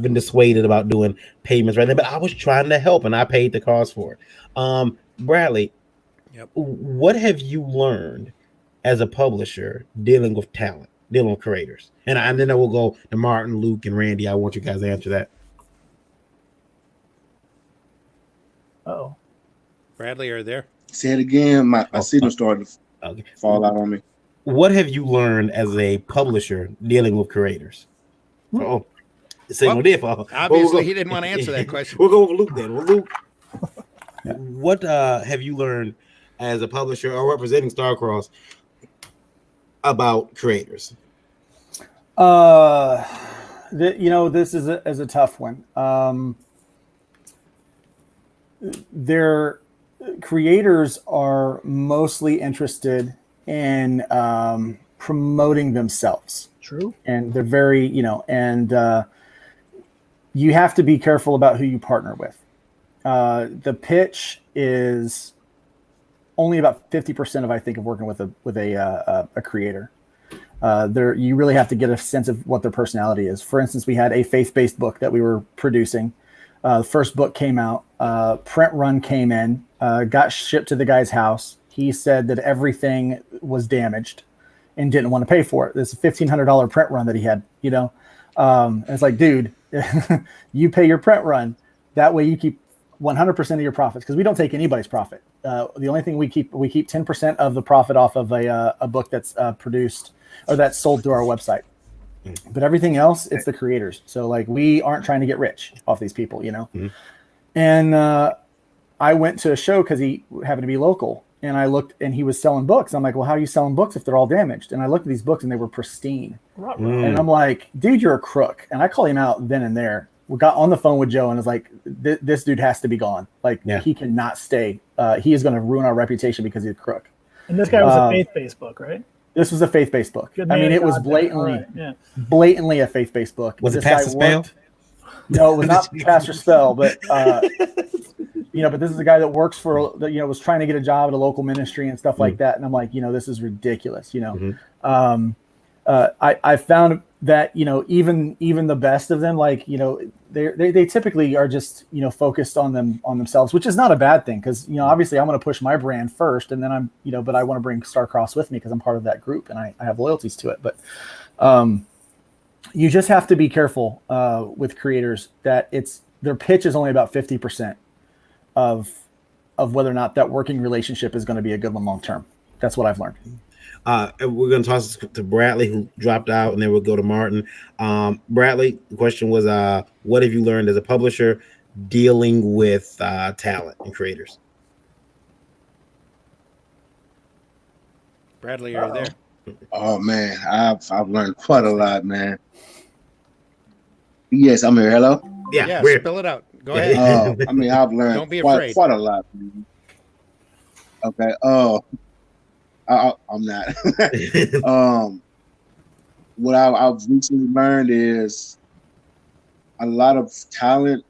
been dissuaded about doing payments right there, but I was trying to help, and I paid the cost for it. Bradley, what have you learned as a publisher dealing with talent, dealing with creators? And then I will go to Martin, Luke, and Randy. I want you guys to answer that. Oh, Bradley, are you there? Say it again. My signal started to fall out on me. What have you learned as a publisher dealing with creators? Oh, the signal did fall. Obviously, he didn't want to answer that question. We'll go with Luke then. Luke, what have you learned as a publisher or representing Starcross about creators? This is a tough one. Their creators are mostly interested in promoting themselves. True. And they're very, you have to be careful about who you partner with. The pitch is only about 50% of, I think, of working with a creator. You really have to get a sense of what their personality is. For instance, we had a faith-based book that we were producing. The first book came out, print run came in, got shipped to the guy's house. He said that everything was damaged and didn't want to pay for it. This $1,500 print run that he had, and it's like, dude, you pay your print run. That way you keep 100% of your profits, because we don't take anybody's profit. The only thing we keep 10% of the profit off of a book that's produced or that's sold through our website. But everything else, it's the creators. So like, we aren't trying to get rich off these people, Mm-hmm. And I went to a show because he happened to be local, and I looked, and he was selling books. I'm like, well, how are you selling books if they're all damaged? And I looked at these books, and they were pristine. And I'm like, dude, you're a crook. And I called him out then and there. We got on the phone with Joe and was like, this dude has to be gone. Like, he cannot stay. He is going to ruin our reputation because he's a crook. And this guy was a faith-based book, right? This was a faith-based book. I mean, it was blatantly a faith-based book. Was it Pastor Spell? No, it was not Pastor Spell, but but this is a guy that works for, was trying to get a job at a local ministry and stuff like that. And I'm like, this is ridiculous. I found that, even the best of them, like, they typically are just, focused on themselves, which is not a bad thing. Cause obviously I'm going to push my brand first, and then I'm, but I want to bring Starcross with me because I'm part of that group and I have loyalties to it. But, you just have to be careful, with creators that their pitch is only about 50% of whether or not that working relationship is going to be a good one long-term. That's what I've learned. And we're going to toss this to Bradley, who dropped out, and then we'll go to Martin. Bradley, the question was, what have you learned as a publisher dealing with talent and creators? Bradley, are you there? Oh man, I've learned quite a lot, man. Yes, I'm here. Hello. Yeah, we're spill it out. Go Yeah. ahead. I mean, I've learned Don't be afraid. quite a lot. Man. Okay. I'm not. What I've recently learned is a lot of talent.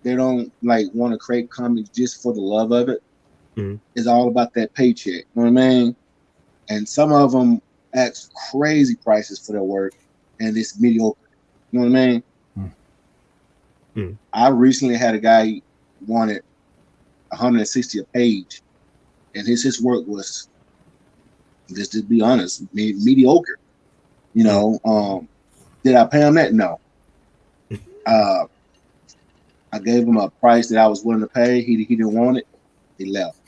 They don't like want to create comics just for the love of it. Mhm. It's all about that paycheck. You know what I mean? And some of them ask crazy prices for their work, and it's mediocre. You know what I mean? Mhm. I recently had a guy wanted 160 a page, and his work was, just to be honest, mediocre. You know, did I pay him that? No. I gave him a price that I was willing to pay. He didn't want it. He left.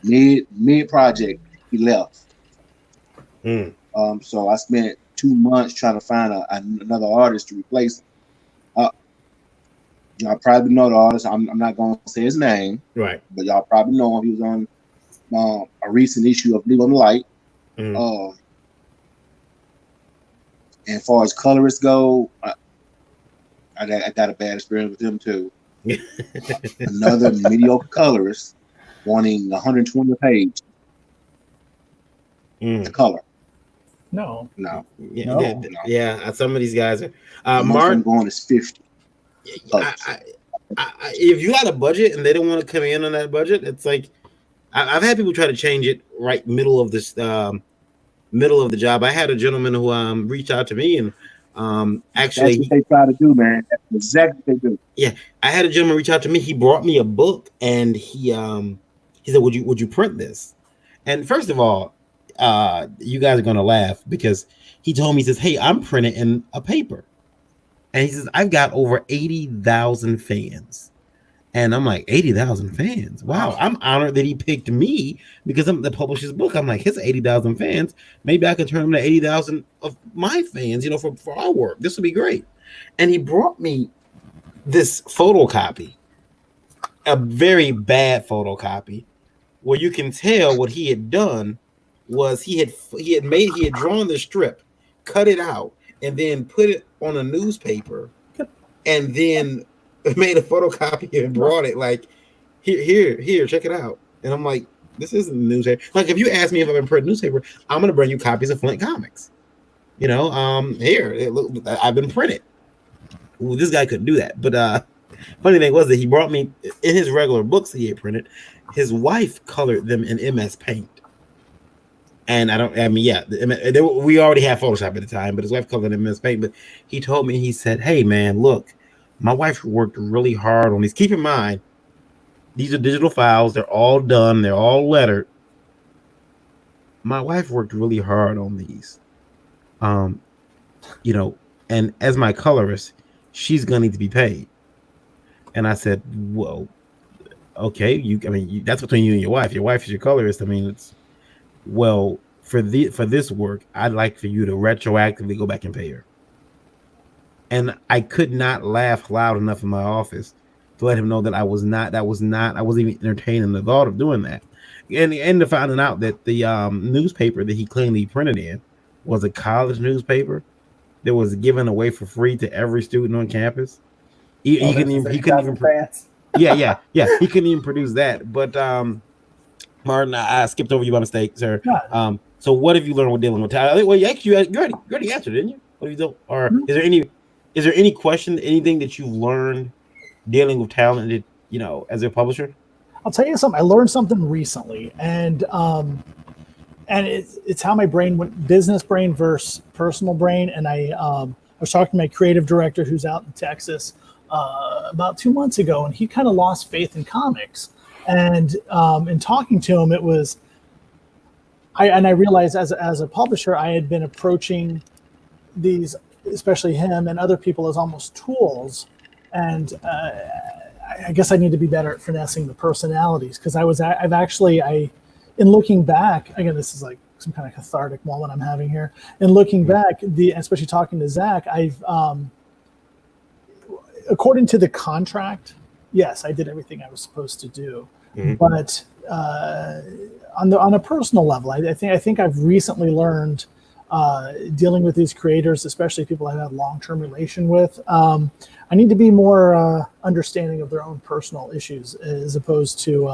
Mid project, he left. Mm. So I spent 2 months trying to find another artist to replace him. Y'all probably know the artist. I'm not going to say his name, Right. but y'all probably know him. He was on a recent issue of Leave on the Light. Mm. And as far as colorists go, I got a bad experience with him too. Another mediocre colorist wanting 120 a page. The color. No. Yeah, No. yeah. Some of these guys are. The most I'm going is 50. If you got a budget and they don't want to come in on that budget, it's like I've had people try to change it right middle of this middle of the job. I had a gentleman who reached out to me and actually that's what they try to do, man. That's exactly what they do. Yeah, I had a gentleman reach out to me. He brought me a book and he said, "Would you print this?" And first of all, you guys are gonna laugh because he told me, he says, "Hey, I'm printing in a paper," and he says, "I've got over 80,000 fans." And I'm like, 80,000 fans. Wow. I'm honored that he picked me because I'm the publisher's book. I'm like, his 80,000 fans. Maybe I can turn him to 80,000 of my fans, for our work. This would be great. And he brought me this photocopy, a very bad photocopy, where you can tell what he had done was he had drawn the strip, cut it out, and then put it on a newspaper, and then made a photocopy and brought it like, here, check it out. And I'm like, this isn't a newspaper. Like, if you ask me if I've been printing newspaper, I'm gonna bring you copies of Flint Comics. Here, look, I've been printed. Ooh, this guy couldn't do that. But funny thing was that he brought me in his regular books that he had printed. His wife colored them in MS Paint. And we already had Photoshop at the time, but his wife colored them in MS Paint. But he told me, he said, "Hey man, look, my wife worked really hard on these. Keep in mind, these are digital files. They're all done. They're all lettered. My wife worked really hard on these. And as my colorist, she's gonna need to be paid." And I said, "Well, okay. That's between you and your wife. Your wife is your colorist. For this work, I'd like for you to retroactively go back and pay her." And I could not laugh loud enough in my office to let him know that I wasn't even entertaining the thought of doing that. And to finding out that the newspaper that he claimed he printed in was a college newspaper that was given away for free to every student on campus. He couldn't even yeah, he couldn't even produce that. But Martin, I skipped over you by mistake, sir. So what have you learned with dealing with talent? Well, you already answered, didn't you? What have you done? Or is there any question, anything that you've learned dealing with talent, as a publisher? I'll tell you something. I learned something recently, and it's how my brain went, business brain versus personal brain. And I was talking to my creative director who's out in Texas about 2 months ago, and he kind of lost faith in comics. And in talking to him, it was, I realized as a publisher, I had been approaching these, especially him and other people, as almost tools. And I guess I need to be better at finessing the personalities, because in looking back, again, this is like some kind of cathartic moment I'm having here. In looking back, especially talking to Zach, I've, according to the contract, yes, I did everything I was supposed to do. Mm-hmm. But on a personal level, I think I've recently learned dealing with these creators, especially people I've had long-term relation with. I need to be more understanding of their own personal issues as opposed to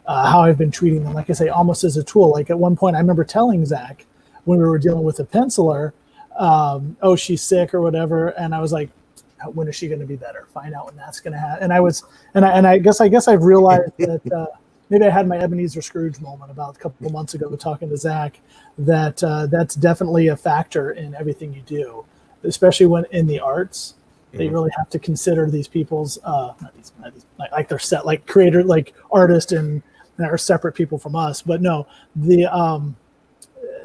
how I've been treating them. Like I say, almost as a tool. Like at one point, I remember telling Zach when we were dealing with a penciler, oh, she's sick or whatever, and I was like, when is she going to be better? Find out when that's going to happen. And I guess I've realized that maybe I had my Ebenezer Scrooge moment about a couple of months ago talking to Zach, that that's definitely a factor in everything you do, especially when in the arts. They really have to consider these people's like they're set like creator, like artists, and are separate people from us. But no, the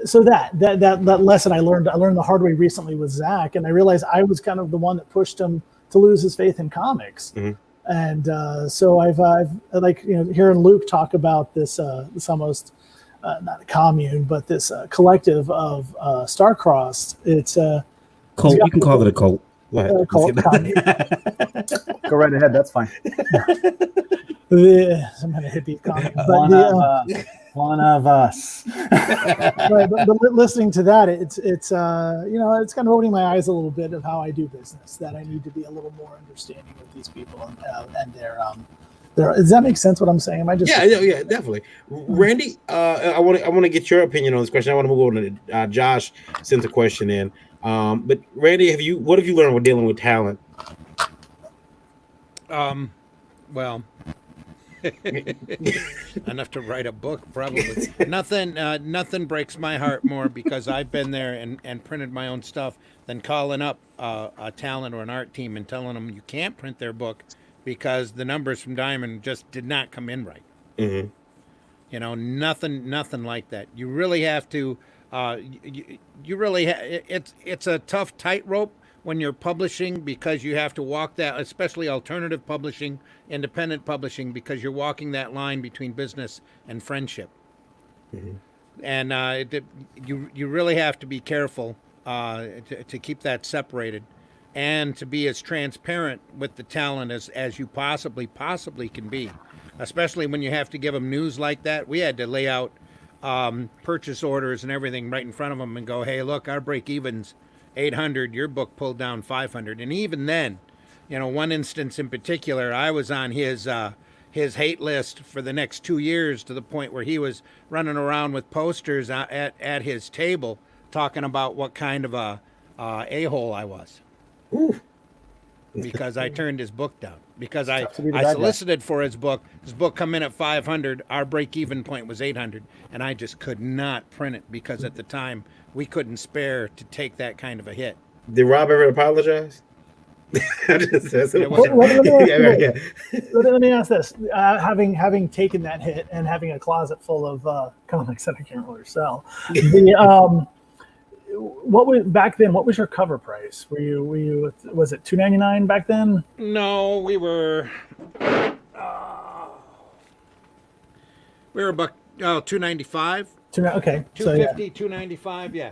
so that lesson I learned the hard way recently with Zach, and I realized I was kind of the one that pushed him to lose his faith in comics. And so I've like, you know, hearing Luke talk about this almost not a commune, but this collective of Starcrossed. It's cult. You can call it a cult. Cult. Go right ahead. That's fine. Some kind of hippie comic. But one of us. Right, but listening to that, it's you know, it's kind of opening my eyes a little bit of how I do business. That I need to be a little more understanding of these people and their. Does that make sense? What I'm saying? Am I just? Yeah, definitely. Randy, I want to get your opinion on this question. I want to move on to Josh sent a question in. But Randy, what have you learned with dealing with talent? Well, enough to write a book, probably. Nothing breaks my heart more because I've been there and printed my own stuff than calling up a talent or an art team and telling them you can't print their book because the numbers from Diamond just did not come in right. Mm-hmm. You know, nothing like that. You really have to. You really it's a tough tightrope when you're publishing because you have to walk that, especially alternative publishing, independent publishing, because you're walking that line between business and friendship. Mm-hmm. And you really have to be careful to keep that separated, and to be as transparent with the talent as you possibly can be, especially when you have to give them news like that. We had to lay out purchase orders and everything right in front of them and go, hey, look, our break even's 800, your book pulled down 500. And even then, you know, one instance in particular, I was on his hate list for the next 2 years, to the point where he was running around with posters at his table talking about what kind of a-hole I was. Ooh. Because I turned his book down. Because I solicited for his book. His book come in at 500. Our break-even point was 800, and I just could not print it because at the time we couldn't spare to take that kind of a hit. Did Rob ever apologize? Let me ask this: having taken that hit and having a closet full of comics that I can't really sell, what was back then? What was your cover price? Were you was it $2.99 back then? No, we were about $2.95. Okay, $2.50, $2.95, yeah.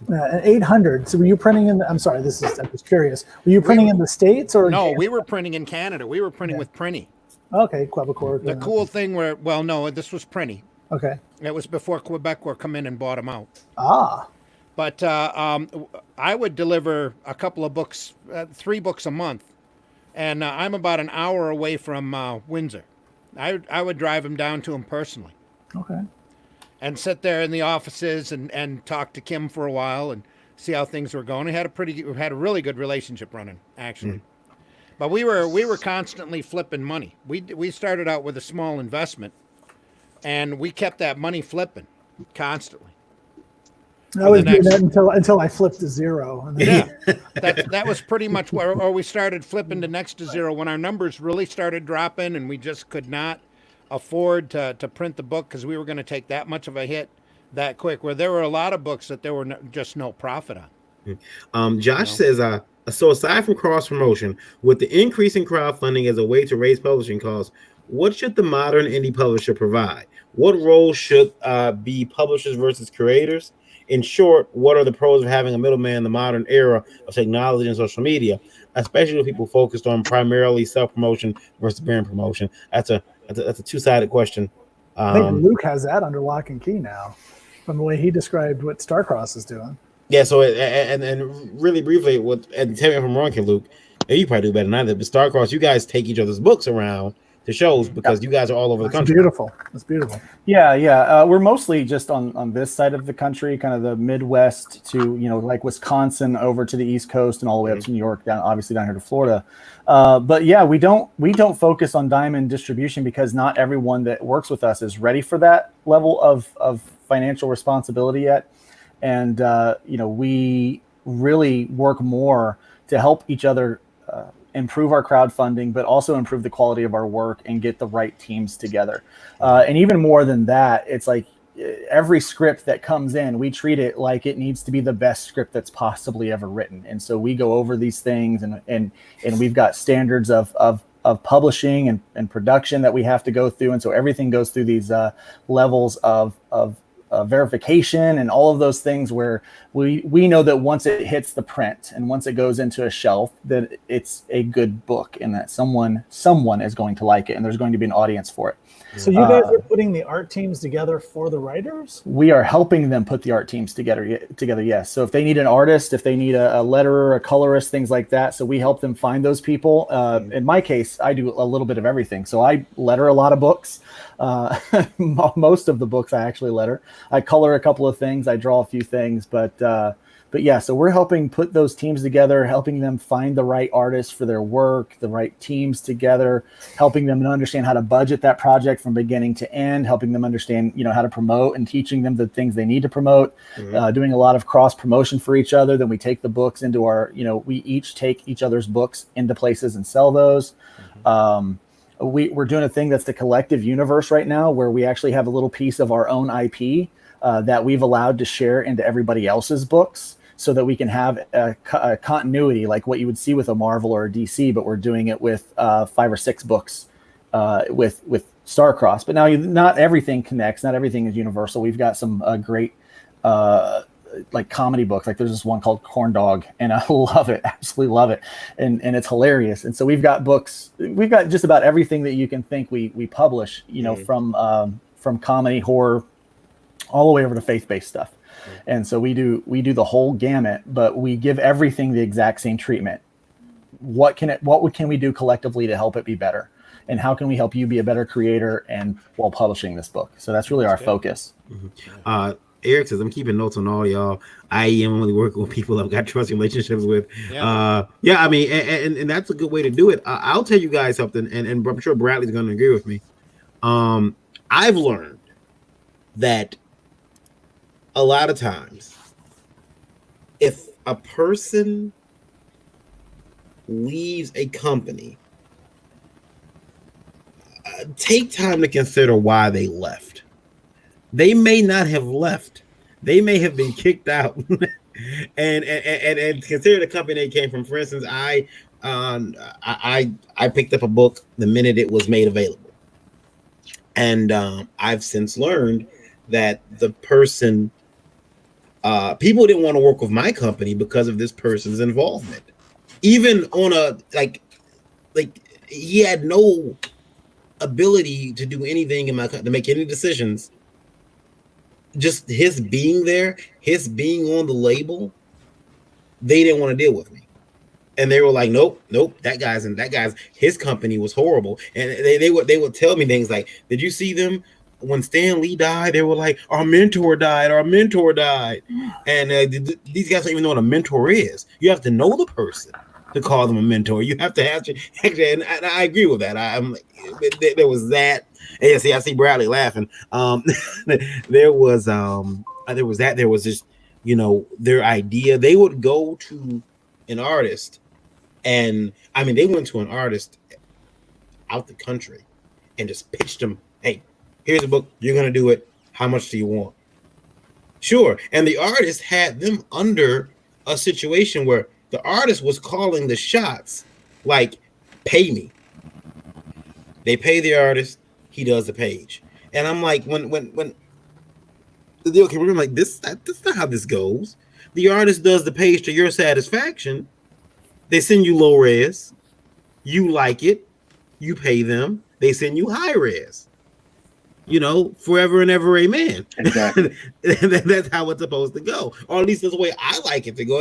And 800. So were you printing in? I'm sorry, I'm just curious. Were you printing in the States or? No, we were printing in Canada. We were printing with Prinny. Okay, Quebecois. The cool thing no, this was Prinny. Okay. It was before Quebecois come in and bought them out. Ah. But I would deliver a couple of books, 3 books a month, and I'm about an hour away from Windsor. I would drive them down to them personally. Okay. And sit there in the offices and talk to Kim for a while and see how things were going. We had a really good relationship running, actually. But we were constantly flipping money. We started out with a small investment, and we kept that money flipping constantly. I was doing that until I flipped to zero. And then that was pretty much where, or we started flipping to next to zero when our numbers really started dropping, and we just could not afford to print the book because we were going to take that much of a hit that quick. Where there were a lot of books that there were just no profit on. Josh says, so aside from cross promotion, with the increase in crowdfunding as a way to raise publishing costs, what should the modern indie publisher provide? What role should be publishers versus creators? In short, what are the pros of having a middleman in the modern era of technology and social media, especially with people focused on primarily self-promotion versus brand promotion? That's a That's a two-sided question. I think Luke has that under lock and key now, from the way he described what Starcross is doing. Yeah. So and really briefly, and tell me if I'm wrong, here, Luke. And you probably do better than I did. But Starcross, you guys take each other's books around to shows because you guys are all over the That's country. beautiful. That's beautiful. Yeah. We're mostly just on this side of the country, kind of the Midwest to, like Wisconsin over to the East Coast and all the way up to New York, obviously down here to Florida. But yeah, we don't focus on diamond distribution because not everyone that works with us is ready for that level of financial responsibility yet. And, we really work more to help each other improve our crowdfunding, but also improve the quality of our work and get the right teams together. And even more than that, it's like every script that comes in, we treat it like it needs to be the best script that's possibly ever written. And so we go over these things and we've got standards of publishing and production that we have to go through. And so everything goes through these levels of verification and all of those things where we know that once it hits the print and once it goes into a shelf, that it's a good book and that someone is going to like it and there's going to be an audience for it. So you guys are putting the art teams together for the writers? We are helping them put the art teams together. Yes. So if they need an artist, if they need a letterer, a colorist, things like that. So we help them find those people. In my case, I do a little bit of everything. So I letter a lot of books. Most of the books I actually letter. I color a couple of things. I draw a few things, but yeah, so we're helping put those teams together, helping them find the right artists for their work, the right teams together, helping them to understand how to budget that project from beginning to end, helping them understand, how to promote and teaching them the things they need to promote, doing a lot of cross promotion for each other. Then we take the books into our, we each take each other's books into places and sell those. We're doing a thing that's the collective universe right now, where we actually have a little piece of our own IP that we've allowed to share into everybody else's books, so that we can have a continuity like what you would see with a Marvel or a DC, but we're doing it with 5 or 6 books with Starcross. But now not everything connects, not everything is universal. We've got some great like comedy books. Like there's this one called Corn Dog, and I love it, absolutely love it, and it's hilarious. And so we've got books, we've got just about everything that you can think we publish, from comedy, horror, all the way over to faith-based stuff. And so we do the whole gamut, but we give everything the exact same treatment. What can we do collectively to help it be better? And how can we help you be a better creator and while publishing this book? So that's really our focus. Eric says, I'm keeping notes on all y'all. I am only working with people I've got trust relationships with. I mean, and that's a good way to do it. I'll tell you guys something, and I'm sure Bradley's going to agree with me. I've learned that a lot of times, if a person leaves a company, take time to consider why they left. They may not have left. They may have been kicked out. and consider the company they came from. For instance, I picked up a book the minute it was made available. And I've since learned that the person, people didn't want to work with my company because of this person's involvement. Even on a, like he had no ability to do anything in my to make any decisions. Just his being there, his being on the label, they didn't want to deal with me. And they were like, nope, that guy's his company was horrible. And they would tell me things like, did you see them when Stan Lee died? They were like, our mentor died. And these guys don't even know what a mentor is. You have to know the person to call them a mentor. You have to actually, and I agree with that. There was that. And yeah, see, I see Bradley laughing. There was just, their idea. They would go to an artist, and I mean, they went to an artist out the country and just pitched them, hey, here's a book, you're gonna do it. How much do you want? Sure. And the artist had them under a situation where the artist was calling the shots, like, pay me. They pay the artist, he does the page. And I'm like, when the deal came, I'm like, that's not how this goes. The artist does the page to your satisfaction. They send you low res, you like it, you pay them, they send you high res. Forever and ever, amen. Exactly. That's how it's supposed to go, or at least that's the way I like it to go.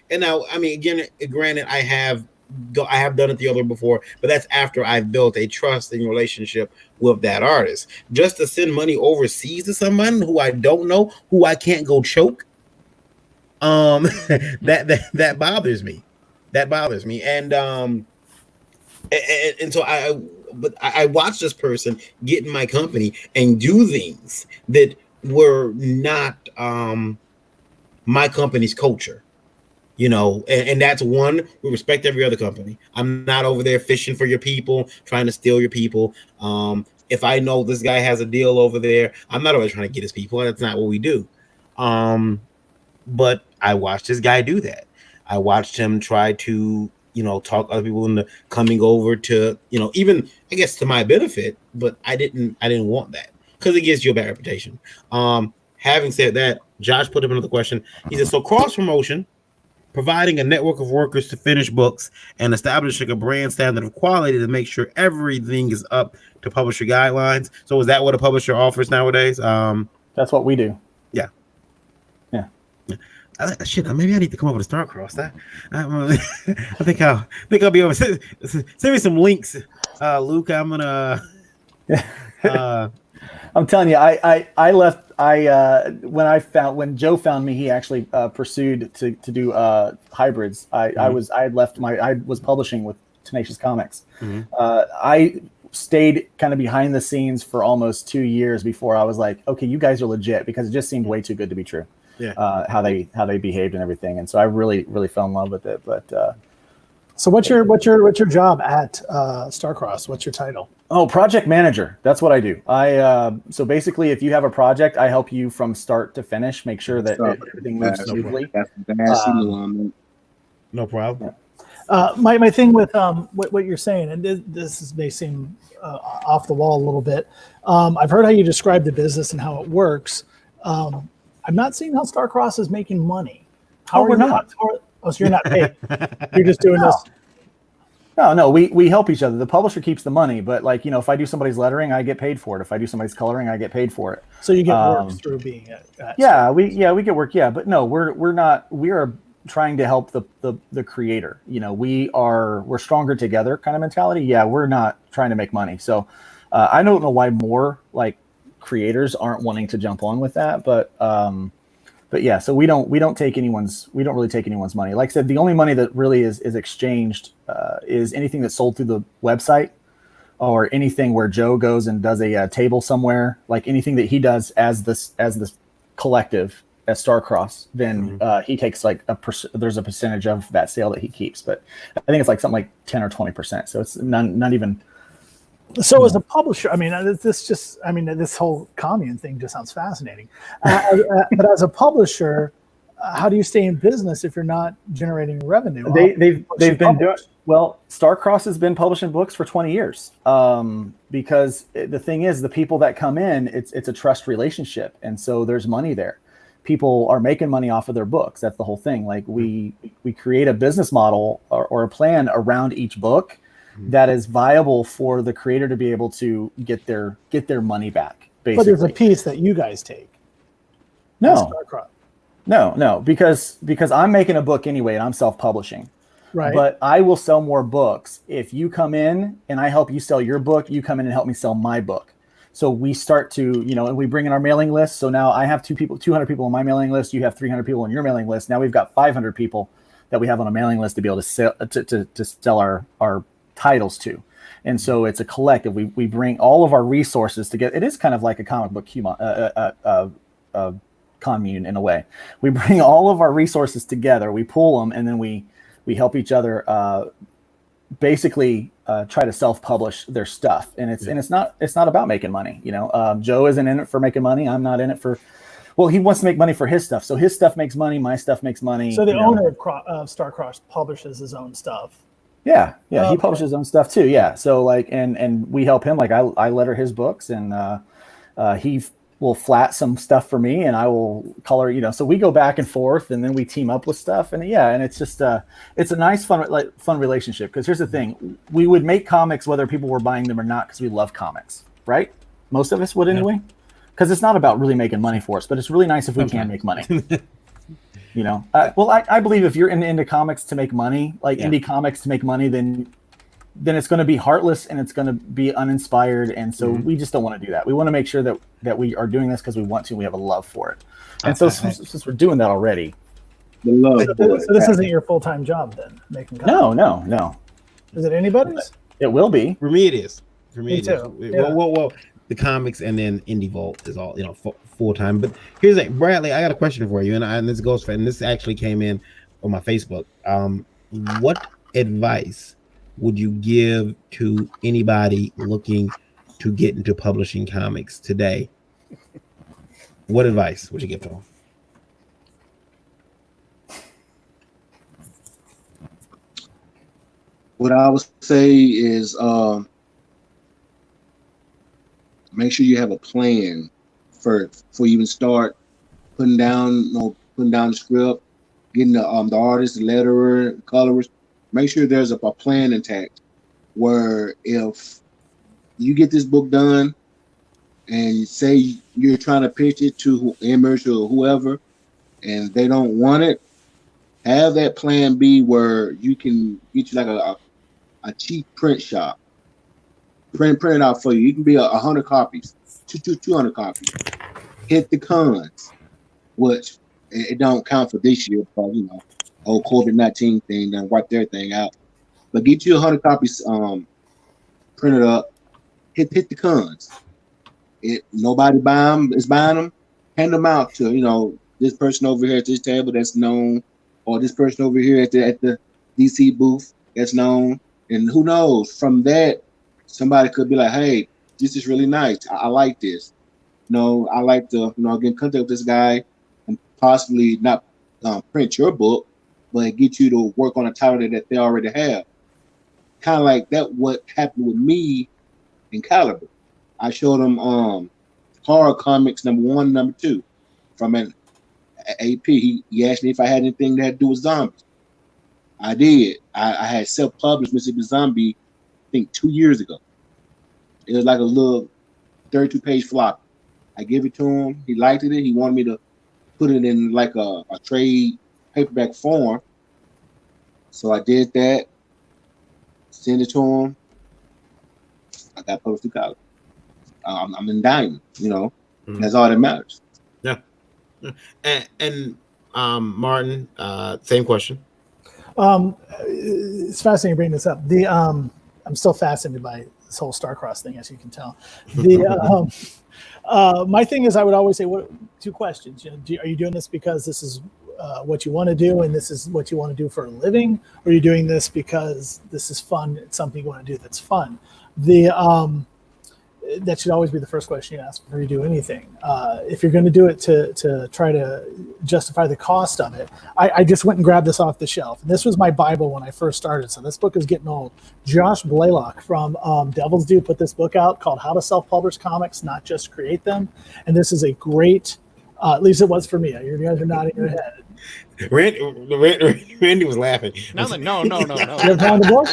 And now, I mean, again, granted, I have done it the other before, but that's after I've built a trusting relationship with that artist. Just to send money overseas to someone who I don't know, who I can't go choke, that bothers me. That bothers me, and so I watched this person get in my company and do things that were not my company's culture, and that's one. We respect every other company. I'm not over there fishing for your people, trying to steal your people. If I know this guy has a deal over there, I'm not always trying to get his people. That's not what we do. But I watched this guy do that. I watched him try to talk other people into coming over to, even I guess to my benefit, but I didn't want that because it gives you a bad reputation. Having said that, Josh put up another question. He said, so cross promotion, providing a network of workers to finish books and establishing a brand standard of quality to make sure everything is up to publisher guidelines. So is that what a publisher offers nowadays? That's what we do. Yeah. Yeah. Shit, maybe I need to come over to Starcross. I think I'll be over. Send me some links, Luke. I'm gonna. I'm telling you, I left. When Joe found me, he actually pursued to do hybrids. I was publishing with Tenacious Comics. Mm-hmm. I stayed kind of behind the scenes for almost 2 years before I was like, okay, you guys are legit, because it just seemed way too good to be true. Yeah. How they behaved and everything, and so I really fell in love with it. But so what's your job at Starcross? What's your title? Oh, project manager. That's what I do. So basically, if you have a project, I help you from start to finish, make sure that everything moves smoothly. No problem. Yeah. My thing with what you're saying, and may seem off the wall a little bit. I've heard how you describe the business and how it works. I'm not seeing how Starcross is making money. How are we're you not. So you're not paid. You're just doing this. No, we help each other. The publisher keeps the money, but if I do somebody's lettering, I get paid for it. If I do somebody's coloring, I get paid for it. So you get work through being at we get work. Yeah, but no, we're not. We are trying to help the creator. We're stronger together kind of mentality. Yeah, we're not trying to make money. So I don't know why more creators aren't wanting to jump on with that, but yeah, so we don't really take anyone's money. Like I said, the only money that really is exchanged is anything that's sold through the website, or anything where Joe goes and does a table somewhere, like anything that he does as this collective at Starcross, then he takes there's a percentage of that sale that he keeps, but I think it's something like 10 or 20%. So it's not even. So as a publisher, this whole commune thing just sounds fascinating. But as a publisher, how do you stay in business if you're not generating revenue? They've been doing well. Starcross has been publishing books for 20 years. Because the thing is, the people that come in, it's a trust relationship, and so there's money there. People are making money off of their books. That's the whole thing. We create a business model or a plan around each book that is viable for the creator to be able to get their money back. Basically, but there's a piece that you guys take. No, because I'm making a book anyway, and I'm self-publishing. Right. But I will sell more books if you come in and I help you sell your book. You come in and help me sell my book. So we start to, and we bring in our mailing list. So now I have 200 people on my mailing list. You have 300 people on your mailing list. Now we've got 500 people that we have on a mailing list to be able to sell to sell our titles to. And so it's a collective. We bring all of our resources together. It is kind of like a comic book commune in a way. We bring all of our resources together. We pool them, and then we help each other basically try to self-publish their stuff. And it's not about making money. Joe isn't in it for making money. I'm not in it for. Well, he wants to make money for his stuff. So his stuff makes money. My stuff makes money. So the owner of Starcross publishes his own stuff. Yeah. He publishes his own stuff too. Yeah. So and we help him. I letter his books, and will flat some stuff for me, and I will color. So we go back and forth, and then we team up with stuff, and and it's just it's a nice fun relationship. Because here's the thing, we would make comics whether people were buying them or not, because we love comics, right? Most of us would anyway. Because it's not about really making money for us, but it's really nice if we can make money. Well, I believe if you're into comics to make money, like indie comics to make money, then it's going to be heartless and it's going to be uninspired. And so we just don't want to do that. We want to make sure that we are doing this because we want to. We have a love for it. And so since we're doing that already. The love. So this isn't your full-time job then, making comics? No. Is it anybody's? It will be. For me, it is. Me too. Yeah. Well, the comics and then Indie Vault is all full time. But here's the thing, Bradley, I got a question for you, and this actually came in on my Facebook. What advice would you give to anybody looking to get into publishing comics today? What advice would you give to them? What I would say is make sure you have a plan first before you even start putting down the script, getting the artist, the letterer, the colorist. Make sure there's a plan intact where if you get this book done and say you're trying to pitch it to Image or whoever and they don't want it, have that plan B where you can get you like a cheap print shop. Print it out for you. You can be 100 copies, 200 copies. Hit the cons, which it don't count for this year because COVID-19 thing done wiped everything out. But get you 100 copies printed up. Hit the cons. Nobody is buying them. Hand them out to this person over here at this table that's known, or this person over here at the DC booth that's known. And who knows, from that, somebody could be like, hey, this is really nice. I like this. I like to, get in contact with this guy and possibly not print your book, but get you to work on a title that they already have. Kind of like that, what happened with me in Caliber. I showed them horror comics #1, #2 from an AP. He asked me if I had anything that had to do with zombies. I did. I had self-published Mississippi Zombie, I think 2 years ago. It was like a little 32-page flop. I gave it to him. He liked it. He wanted me to put it in like a trade paperback form. So I did that. Sent it to him. I got published through college. I'm in Diamond, That's all that matters. Yeah. And Martin, same question. It's fascinating you bring this up. I'm still fascinated by this whole star-crossed thing, as you can tell. My thing is, I would always say, two questions. Are you doing this because this is what you want to do and this is what you want to do for a living? Or are you doing this because this is fun? It's something you want to do that's fun. That should always be the first question you ask before you do anything. If you're going to do it to try to justify the cost of it, I just went and grabbed this off the shelf. And this was my Bible when I first started, so this book is getting old. Josh Blaylock from Devil's Due put this book out called How to Self-Publish Comics, Not Just Create Them. And this is a great, at least it was for me. You guys are nodding your head. Randy was laughing. No. You ever found the book?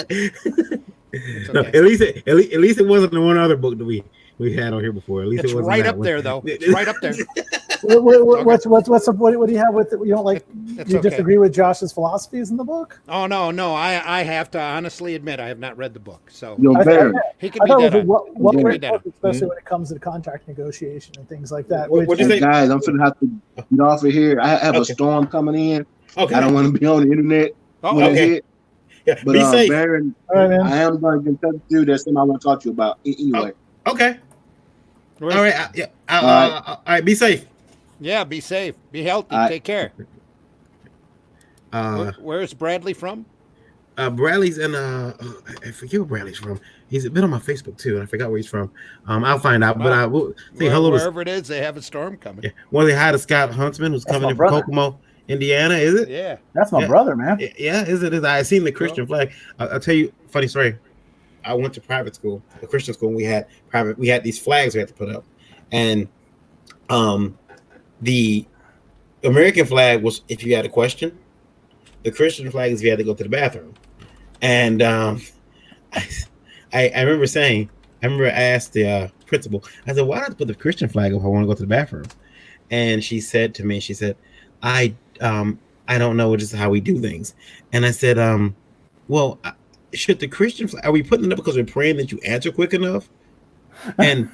Okay. No, at least it wasn't the one other book that we had on here before. At least It's it wasn't right that up one. there, though. It's right up there. What do you have with it? You don't like? It's You okay. disagree with Josh's philosophies in the book? Oh no. I have to honestly admit I have not read the book, so You're better. he can I be thought it dead was on. what He can be great dead book, on. especially when it comes to contract negotiation and things like that. What'd you say? Guys, I'm finna have to get off of here. I have a Okay. storm coming in. Okay. I don't want to be on the internet Oh, when it okay. hit. Yeah. But Be safe. Baron, All right, man. I am going to get in touch with you. There's something I want to talk to you about. Anyway, Okay. Where's- All right. Yeah. right. All right. Be safe. Yeah, be safe, be healthy, All right. take care. Where's Bradley from? Bradley's in I forget where Bradley's from. He's been on my Facebook too, and I forgot where he's from. I'll find out. But I will say hello to Wherever it is, they have a storm coming. yeah. Want to say hi to Scott Huntsman, who's coming my in from brother. Kokomo, Indiana. Is it? Yeah. That's my Yeah. brother, man. Yeah. Is it? I seen the Christian flag. I'll tell you a funny story. I went to private school, a Christian school. And we had these flags we had to put up, and Um, the American flag was if you had a question. The Christian flag is if you had to go to the bathroom. And I, I remember saying, I asked the principal, I said, why not put the Christian flag up if I want to go to the bathroom? And she said to me, she said, I I don't know, it's just how we do things. And I said, well, should the Christian flag, are we putting it up because we're praying that you answer quick enough? And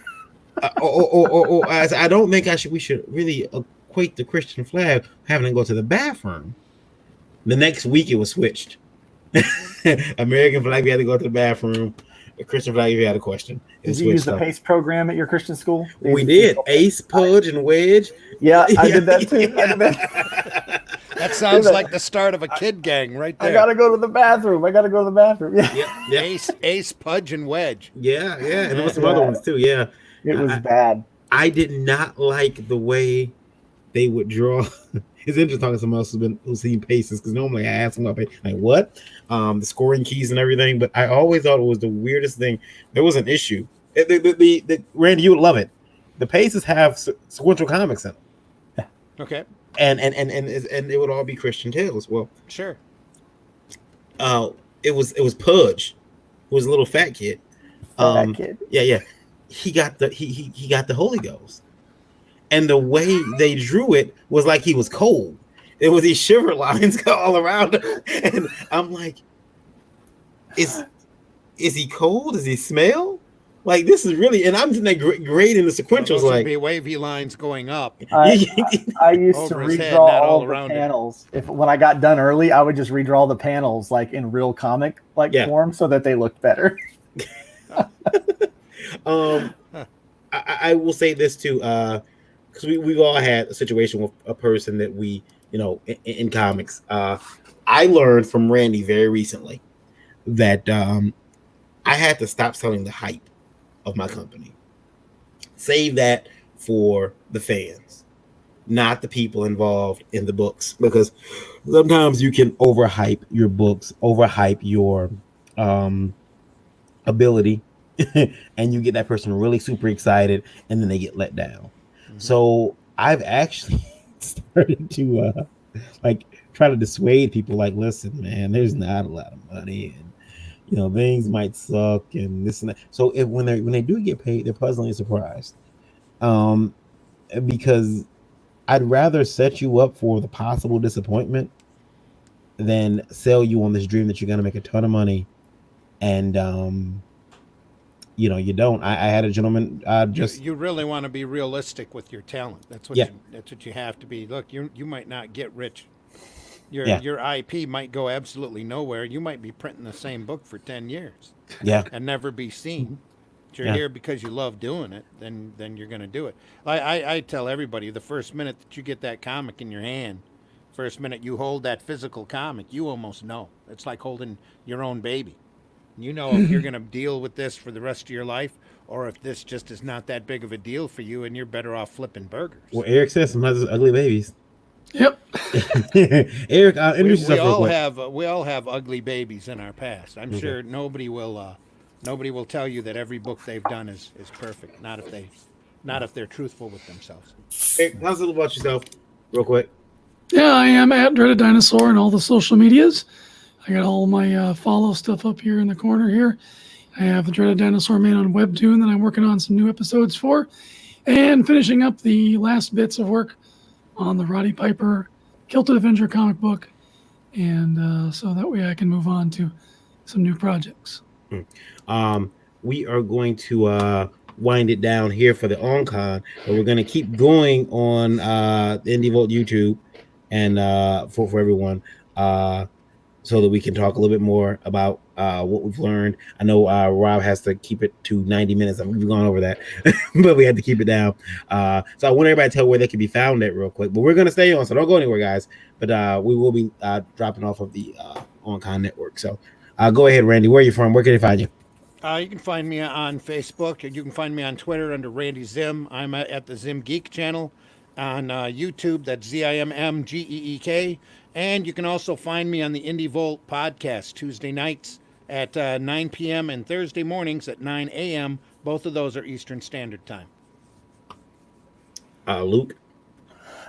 I said, I don't think we should really equate the Christian flag having to go to the bathroom. The next week it was switched. American flag, you had to go to the bathroom. The Christian flag, you had a question. Did you use the PACE program at your Christian school? We did. Ace, Pudge, and Wedge. Yeah, I did that too. I did that. That sounds like the start of a kid gang right there. I gotta go to the bathroom. Yeah. Ace, Pudge, and Wedge. Yeah. And there was some other ones too. Yeah. It was bad. I did not like the way they would draw. It's interesting talking to someone else who's seen paces, because normally I ask them about like what, the scoring keys and everything, but I always thought it was the weirdest thing. There was an issue. Randy, you would love it. The paces have sequential comics in them. Okay. And it would all be Christian tales. Well, sure. It was Pudge, who was a little fat kid. Fat kid. Yeah. He got the Holy Ghost. And the way they drew it was like he was cold. There was these shiver lines all around him. And I'm like, is he cold? Does he smell? Like, this is really, and I'm sitting there grading the sequentials. Those like, would be wavy lines going up. I used to redraw all the panels. When I got done early, I would just redraw the panels like in real comic form so that they looked better. I will say this too, because we've all had a situation with a person that we, in comics. I learned from Randy very recently that I had to stop selling the hype of my company. Save that for the fans, not the people involved in the books, because sometimes you can overhype your books, overhype your ability, and you get that person really super excited, and then they get let down. Mm-hmm. So I've actually started to try to dissuade people. Like, listen, man, there's not a lot of money, and things might suck, and this and that. So when they do get paid, they're pleasantly surprised, because I'd rather set you up for the possible disappointment than sell you on this dream that you're going to make a ton of money, and you don't. I had a gentleman you really want to be realistic with your talent. That's what you have to be. Look, you might not get rich. Your IP might go absolutely nowhere. You might be printing the same book for 10 years. Yeah. And never be seen. If you're here because you love doing it, then you're going to do it. I tell everybody, the first minute that you get that comic in your hand, first minute you hold that physical comic, you almost know. It's like holding your own baby. You know if you're going to deal with this for the rest of your life, or if this just is not that big of a deal for you and you're better off flipping burgers. Well, Eric says sometimes it's ugly babies. Yep. Eric, we all have ugly babies in our past. I'm sure nobody will tell you that every book they've done is perfect. Not if they're truthful with themselves. Eric, tell us a little about yourself, real quick. Yeah, I am at Dreaded Dinosaur and all the social medias. I got all my follow stuff up here in the corner here. I have the Dreaded Dinosaur Man on Webtoon that I'm working on some new episodes for, and finishing up the last bits of work on the Roddy Piper Kilted Avenger comic book, and so that way I can move on to some new projects. We are going to wind it down here for the ON-CONN, but we're going to keep going on the Indie Vault YouTube and for everyone, so that we can talk a little bit more about what we've learned. I know Rob has to keep it to 90 minutes. We've gone over that, but we had to keep it down. So I want everybody to tell where they can be found at real quick. But we're going to stay on, so don't go anywhere, guys. But we will be dropping off of the ON-CONN network. So go ahead, Randy. Where are you from? Where can they find you? You can find me on Facebook. You can find me on Twitter under Randy Zim. I'm at the Zim Geek channel. On YouTube, that's ZIMMGEEK. And you can also find me on the Indie Vault podcast Tuesday nights at 9 p.m. and Thursday mornings at 9 a.m. Both of those are Eastern Standard Time. Luke.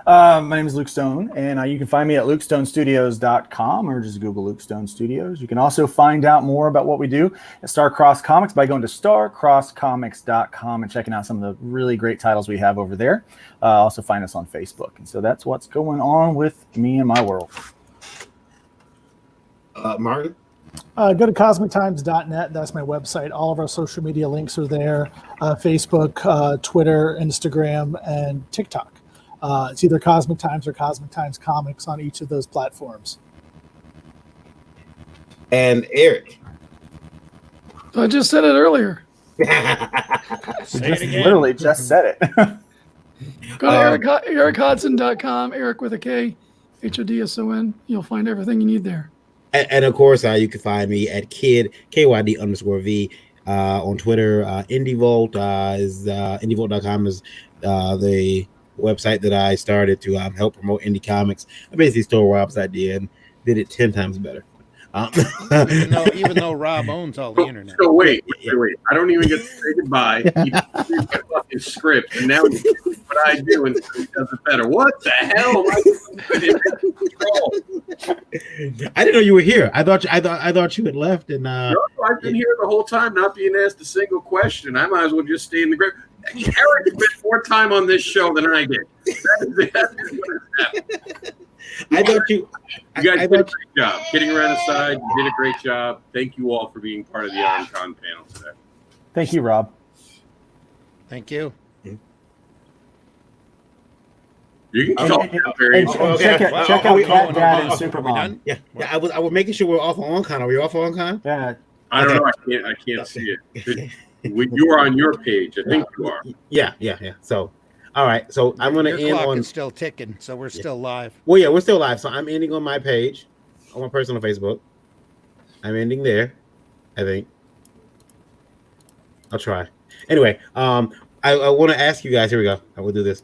My name is Luke Stone, and you can find me at lukestonestudios.com or just Google Luke Stone Studios. You can also find out more about what we do at Starcross Comics by going to starcrosscomics.com and checking out some of the really great titles we have over there. Also find us on Facebook. And so that's what's going on with me and my world. Martin? Go to cosmictimes.net. That's my website. All of our social media links are there. Facebook, Twitter, Instagram, and TikTok. It's either Cosmic Times or Cosmic Times Comics on each of those platforms. And Eric. I just said it earlier. Say it again. Literally just said it. Go to erichodson.com, Eric with a K, Hodson. You'll find everything you need there. And of course, you can find me at KYD_V on Twitter. IndieVolt is IndieVolt.com is the website that I started to help promote indie comics. I basically stole Rob's idea and did it 10 times better. Even though Rob owns all the internet. So wait. I don't even get to say goodbye. He reads my fucking script, and now he does what I do, and he does it better. What the hell? I didn't know you were here. I thought you had left, and No, I've been here the whole time, not being asked a single question. I might as well just stay in the grave. Eric spent more time on this show than I did. That's what has happened. I thought you guys did a great job. Kidding around aside, you did a great job. Thank you all for being part of the ON-CONN panel today. Thank you, Rob. Thank you. You can talk now, Barry. Check out Cat Dad and Supermom. Yeah. I was making sure we're off on ON-CONN. Are we off on ON-CONN? Yeah. I don't know. I can't see it. You are on your page. I think you are. Yeah. So, all right. So I'm going to Your end clock on. is still ticking, so we're still live. Well, yeah, we're still live. So I'm ending on my page, on my personal Facebook. I'm ending there, I think. I'll try. Anyway, I want to ask you guys. Here we go. I will do this.